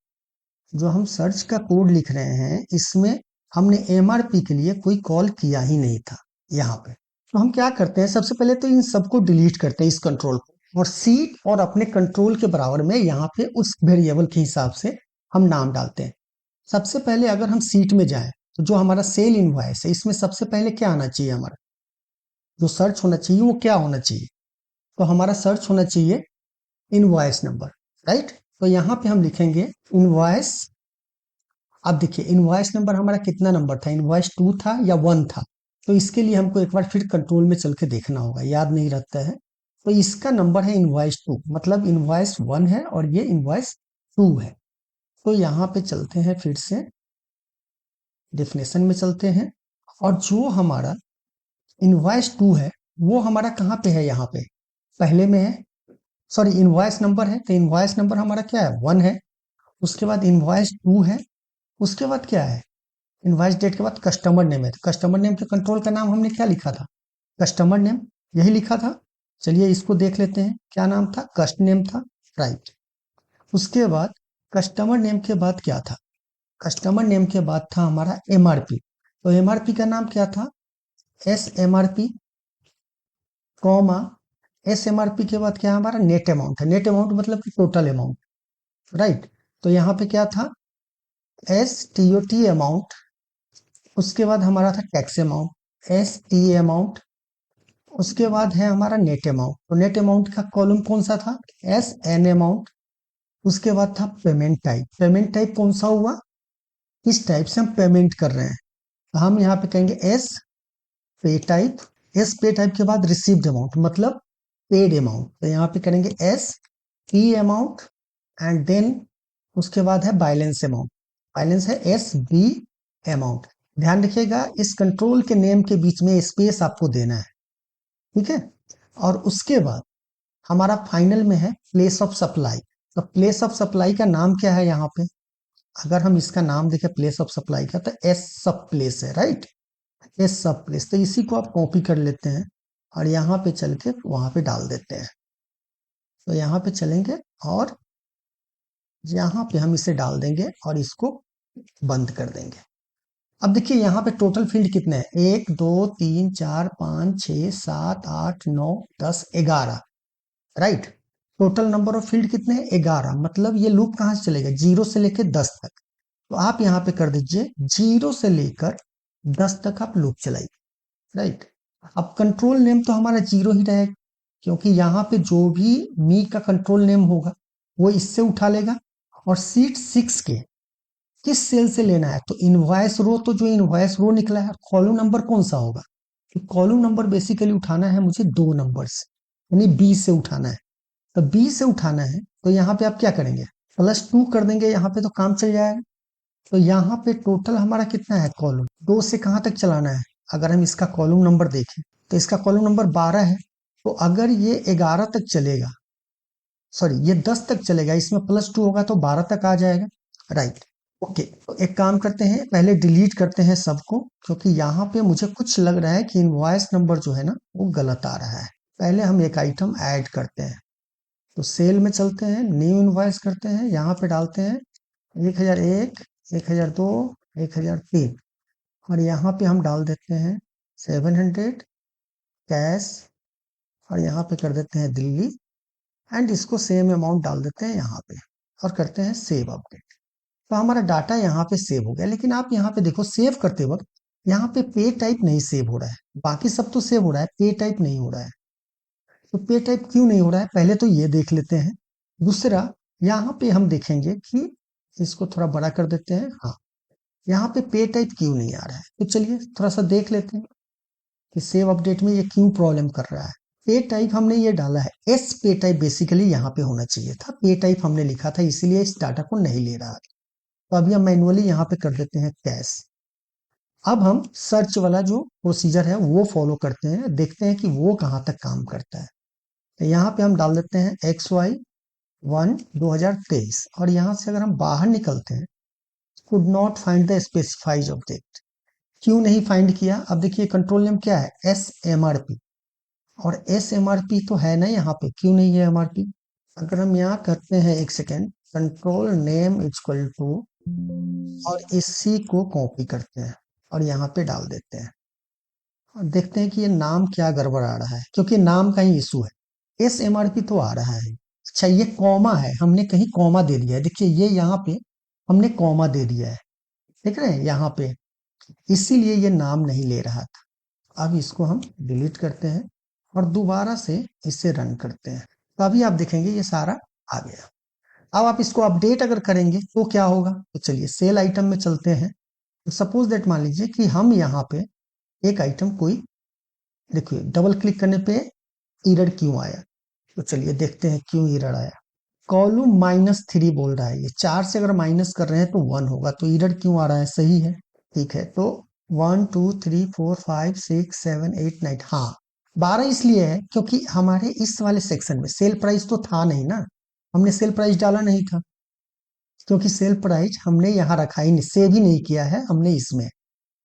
जो हम सर्च का कोड लिख रहे हैं इसमें हमने एमआरपी के लिए कोई कॉल किया ही नहीं था यहाँ पे। तो हम क्या करते हैं, सबसे पहले तो इन सबको डिलीट करते हैं, इस कंट्रोल को, और सीट और अपने कंट्रोल के बराबर में यहाँ पे उस वेरिएबल के हिसाब से हम नाम डालते हैं। सबसे पहले अगर हम सीट में जाएं तो जो हमारा सेल इनवॉइस है इसमें सबसे पहले क्या आना चाहिए, हमारा जो सर्च होना चाहिए वो क्या होना चाहिए, तो हमारा सर्च होना चाहिए इनवॉइस नंबर, राइट। तो यहाँ पे हम लिखेंगे इनवॉइस। अब देखिए इनवॉइस नंबर हमारा कितना नंबर था, इनवॉइस 2 था या 1 था, तो इसके लिए हमको एक बार फिर कंट्रोल में चल के देखना होगा, याद नहीं रहता है। तो इसका नंबर है इनवॉइस 2, मतलब इनवॉइस 1 है और ये इनवॉइस 2 है। तो यहाँ पे चलते हैं, फिर से डेफिनेशन में चलते हैं, और जो हमारा इनवॉइस 2 है वो हमारा कहाँ पे है, यहाँ पे पहले में है, सॉरी इनवॉइस नंबर है, तो इनवॉइस नंबर हमारा क्या है, 1 है। उसके बाद इनवॉइस 2 है, उसके बाद क्या है, इनवॉइस डेट के बाद कस्टमर नेम है, तो कस्टमर नेम के कंट्रोल का नाम हमने क्या लिखा था, कस्टमर नेम, यही लिखा था। चलिए इसको देख लेते हैं, क्या नाम था, कस्ट नेम था, राइट। उसके बाद कस्टमर नेम के बाद क्या था, कस्टमर नेम के बाद था हमारा एमआरपी, तो एमआरपी का नाम क्या था, S MRP, comma S MRP के बाद क्या है हमारा नेट अमाउंट है, नेट अमाउंट मतलब कि टोटल अमाउंट, राइट। तो यहाँ पे क्या था, S T O T amount, उसके बाद हमारा था tax amount, S T amount, उसके बाद है हमारा नेट अमाउंट, तो नेट अमाउंट का कॉलम कौन सा था, एस एन अमाउंट। उसके बाद था पेमेंट टाइप, पेमेंट टाइप कौन सा हुआ, किस टाइप से हम पेमेंट कर रहे हैं, तो हम यहाँ पे कहेंगे S pay type, S pay type के बाद रिसीव्ड अमाउंट मतलब पेड अमाउंट, तो यहाँ पे करेंगे S P amount, and then उसके बाद है बैलेंस अमाउंट, बैलेंस है एस बी अमाउंट। ध्यान रखिएगा इस कंट्रोल के नेम के बीच में स्पेस आपको देना है, ठीक है। और उसके बाद हमारा फाइनल में है प्लेस ऑफ सप्लाई, तो प्लेस ऑफ सप्लाई का नाम क्या है यहाँ पे, अगर हम इसका नाम देखें प्लेस ऑफ सप्लाई का, तो एस सब प्लेस है, राइट, एस सब प्लेस, तो इसी को आप कॉपी कर लेते हैं और यहाँ पे चल के वहां पे डाल देते हैं। तो यहाँ पे चलेंगे और यहाँ पे हम इसे डाल देंगे और इसको बंद कर देंगे। अब देखिए यहाँ पे टोटल फील्ड कितने हैं, 1 2 3 4 5 6 7 8 9 10 11, right. Total number of field कितने हैं, 11, मतलब ये लूप कहाँ से चलेगा, 0 से लेकर 10 तक। तो आप यहाँ पे कर दीजिए 0 से लेकर 10 तक आप लूप चलाइए, राइट। अब कंट्रोल नेम तो हमारा 0 ही रहेगा, क्योंकि यहाँ पे जो भी मी का कंट्रोल नेम होगा वो इससे उठा लेगा, और सीट 6 के किस सेल से लेना है, तो इनवॉइस रो, तो जो इनवॉइस रो निकला है, कॉलम नंबर कौन सा होगा, तो कॉलम नंबर बेसिकली उठाना है मुझे 2 नंबर से, यानी बी से उठाना है। तो बी से उठाना है तो यहाँ पे आप क्या करेंगे, +2 कर देंगे, यहाँ पे तो काम चल जाएगा। तो यहाँ पे टोटल हमारा कितना है, कॉलम 2 से कहाँ तक चलाना है, अगर हम इसका कॉलम नंबर देखें तो इसका कॉलम नंबर 12 है, तो अगर ये 11 तक चलेगा, सॉरी ये 10 तक चलेगा, इसमें +2 होगा तो 12 तक आ जाएगा, राइट। ओके, तो एक काम करते हैं, पहले डिलीट करते हैं सबको, क्योंकि यहाँ पे मुझे कुछ लग रहा है कि इनवॉइस नंबर जो है ना वो गलत आ रहा है। पहले हम एक आइटम ऐड करते हैं, तो सेल में चलते हैं, न्यू इनवॉइस करते हैं, यहाँ पे डालते हैं 1001, 1002, 1003, और यहाँ पे हम डाल देते हैं 700 कैश, और यहाँ पे कर देते हैं दिल्ली, एंड इसको सेम अमाउंट डाल देते हैं यहाँ पे, और करते हैं सेव अपडेट। तो हमारा डाटा यहाँ पे सेव हो गया, लेकिन आप यहाँ पे देखो सेव करते वक्त यहाँ पे पे टाइप नहीं सेव हो रहा है, बाकी सब तो सेव हो रहा है, पे टाइप नहीं हो रहा है। तो पे टाइप क्यों नहीं हो रहा है, पहले तो ये देख लेते हैं। दूसरा, यहाँ पे हम देखेंगे कि इसको थोड़ा बड़ा कर देते हैं, हाँ, यहाँ पे टाइप क्यों नहीं आ रहा है, तो चलिए थोड़ा सा देख लेते हैं कि सेव अपडेट में ये क्यों प्रॉब्लम कर रहा है। पे टाइप हमने ये डाला है, एस पे टाइप बेसिकली यहाँ पे होना चाहिए था, पे टाइप हमने लिखा था, इसीलिए इस डाटा को नहीं ले रहा है। तो अभी हम मैनुअली यहाँ पे कर देते हैं कैश। अब हम सर्च वाला जो प्रोसीजर है वो फॉलो करते हैं, देखते हैं कि वो कहाँ तक काम करता है। तो यहाँ पे हम डाल देते हैं XY1 2023, और यहाँ से अगर हम बाहर निकलते हैं, could not find the specified object, क्यों नहीं फाइंड किया, अब देखिए कंट्रोल नेम क्या है, SMRP, और SMRP तो है ना यहाँ पे, क्यों नहीं है MRP। अगर हम यहाँ करते हैं, एक second, control name equal to और इसी को कॉपी करते हैं और यहाँ पे डाल देते हैं और देखते हैं कि ये नाम क्या गड़बड़ आ रहा है, क्योंकि नाम का ही इशू है। एस एम आर पी तो आ रहा है। अच्छा, ये कॉमा है, हमने कहीं कॉमा दे दिया है। देखिए ये यहाँ पे हमने कॉमा दे दिया है, देख रहे हैं यहाँ पे, इसीलिए ये नाम नहीं ले रहा था। अब इसको हम डिलीट करते हैं और दोबारा से इसे रन करते हैं, तो अभी आप देखेंगे ये सारा आ गया। अब आप इसको अपडेट अगर करेंगे तो क्या होगा, तो चलिए सेल आइटम में चलते हैं। तो सपोज दैट मान लीजिए कि हम यहाँ पे एक आइटम कोई, देखिए डबल क्लिक करने पे एरर क्यों आया, तो चलिए देखते हैं क्यों एरर आया। कॉलम -3 बोल रहा है, ये 4 से अगर माइनस कर रहे हैं तो 1 होगा, तो एरर क्यों आ रहा है, सही है, ठीक है। तो 1 2 3 4 5 6 7 8 9, हाँ 12 इसलिए है क्योंकि हमारे इस वाले सेक्शन में सेल प्राइस तो था नहीं ना, हमने सेल प्राइस डाला नहीं था, क्योंकि सेल प्राइस हमने यहाँ रखा ही नहीं, सेव ही नहीं किया है हमने इसमें,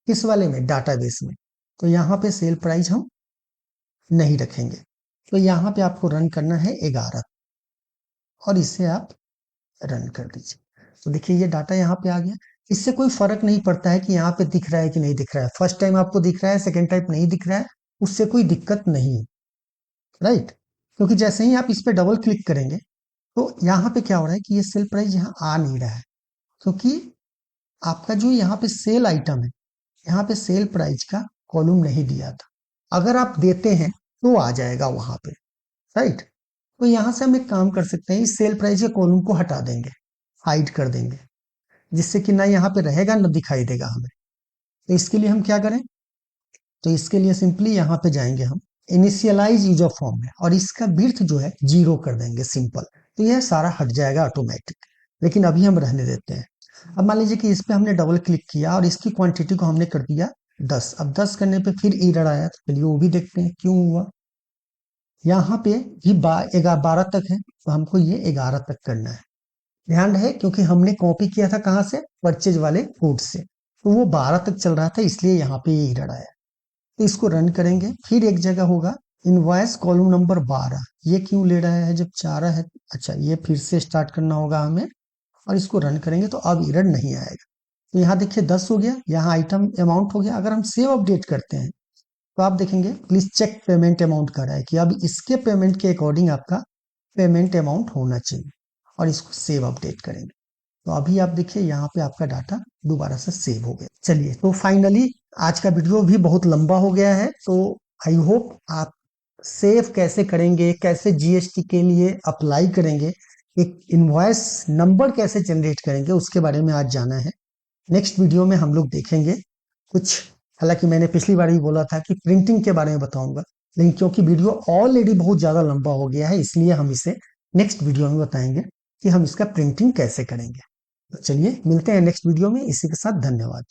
किस वाले में, डाटाबेस में। तो यहाँ पे सेल प्राइस हम नहीं रखेंगे। तो यहाँ पे आपको रन करना है 11 और इसे आप रन कर दीजिए। तो देखिए ये डाटा यहाँ पे आ गया। इससे कोई फर्क नहीं पड़ता है कि यहाँ पे दिख रहा है कि नहीं दिख रहा है, फर्स्ट टाइम आपको दिख रहा है, सेकेंड टाइम नहीं दिख रहा है, उससे कोई दिक्कत नहीं है, राइट। क्योंकि जैसे ही आप इस पे डबल क्लिक करेंगे तो यहाँ पे क्या हो रहा है कि ये सेल प्राइस यहाँ आ नहीं रहा है, क्योंकि आपका जो यहाँ पे सेल आइटम है, यहाँ पे सेल प्राइस का कॉलम नहीं दिया था। अगर आप देते हैं तो आ जाएगा वहां पे, राइट। तो यहाँ से हम एक काम कर सकते हैं, इस सेल प्राइस के कॉलम को हटा देंगे, हाइड कर देंगे, जिससे कि ना यहाँ पे रहेगा ना दिखाई देगा हमें। तो इसके लिए हम क्या करें, तो इसके लिए सिंपली यहाँ पे जाएंगे हम इनिशियलाइज यूजर फॉर्म में और इसका विड्थ जो है 0 कर देंगे, सिंपल। तो यह सारा हट जाएगा ऑटोमेटिक, लेकिन अभी हम रहने देते हैं। अब मान लीजिए कि इस पे हमने डबल क्लिक किया और इसकी क्वांटिटी को हमने कर दिया 10। अब 10 करने पे फिर एरर आया, तो चलिए वो भी देखते हैं क्यों हुआ। यहाँ पे भी 12 तक है, तो हमको ये 11 तक करना है। ध्यान रहे क्योंकि हमने कॉपी किया था कहाँ से, परचेज वाले कोड से, तो वो 12 तक चल रहा था, इसलिए यहाँ पे ये एरर आया। तो इसको रन करेंगे, फिर एक जगह होगा इनवॉइस कॉलम नंबर 12, ये क्यों ले रहा है जब 4 है। अच्छा, ये फिर से स्टार्ट करना होगा हमें और इसको रन करेंगे तो अब एरर नहीं आएगा। तो यहाँ देखिए 10 हो गया, यहाँ आइटम अमाउंट हो गया। अगर हम सेव अपडेट करते हैं तो आप देखेंगे प्लीज चेक पेमेंट अमाउंट कर रहा है कि अब इसके पेमेंट के अकॉर्डिंग आपका पेमेंट अमाउंट होना चाहिए, और इसको सेव अपडेट करेंगे। तो अभी आप देखिए यहाँ पे आपका डाटा दोबारा से सेव हो गया। चलिए, तो फाइनली आज का वीडियो भी बहुत लंबा हो गया है, तो आई होप आप सेव कैसे करेंगे, कैसे जीएसटी के लिए अप्लाई करेंगे, एक इनवॉइस नंबर कैसे जनरेट करेंगे, उसके बारे में आज जाना है। नेक्स्ट वीडियो में हम लोग देखेंगे कुछ, हालांकि मैंने पिछली बार ही बोला था कि प्रिंटिंग के बारे में बताऊंगा, लेकिन क्योंकि वीडियो ऑलरेडी बहुत ज्यादा लंबा हो गया है, इसलिए हम इसे नेक्स्ट वीडियो में बताएंगे कि हम इसका प्रिंटिंग कैसे करेंगे। तो चलिए मिलते हैं नेक्स्ट वीडियो में, इसी के साथ धन्यवाद।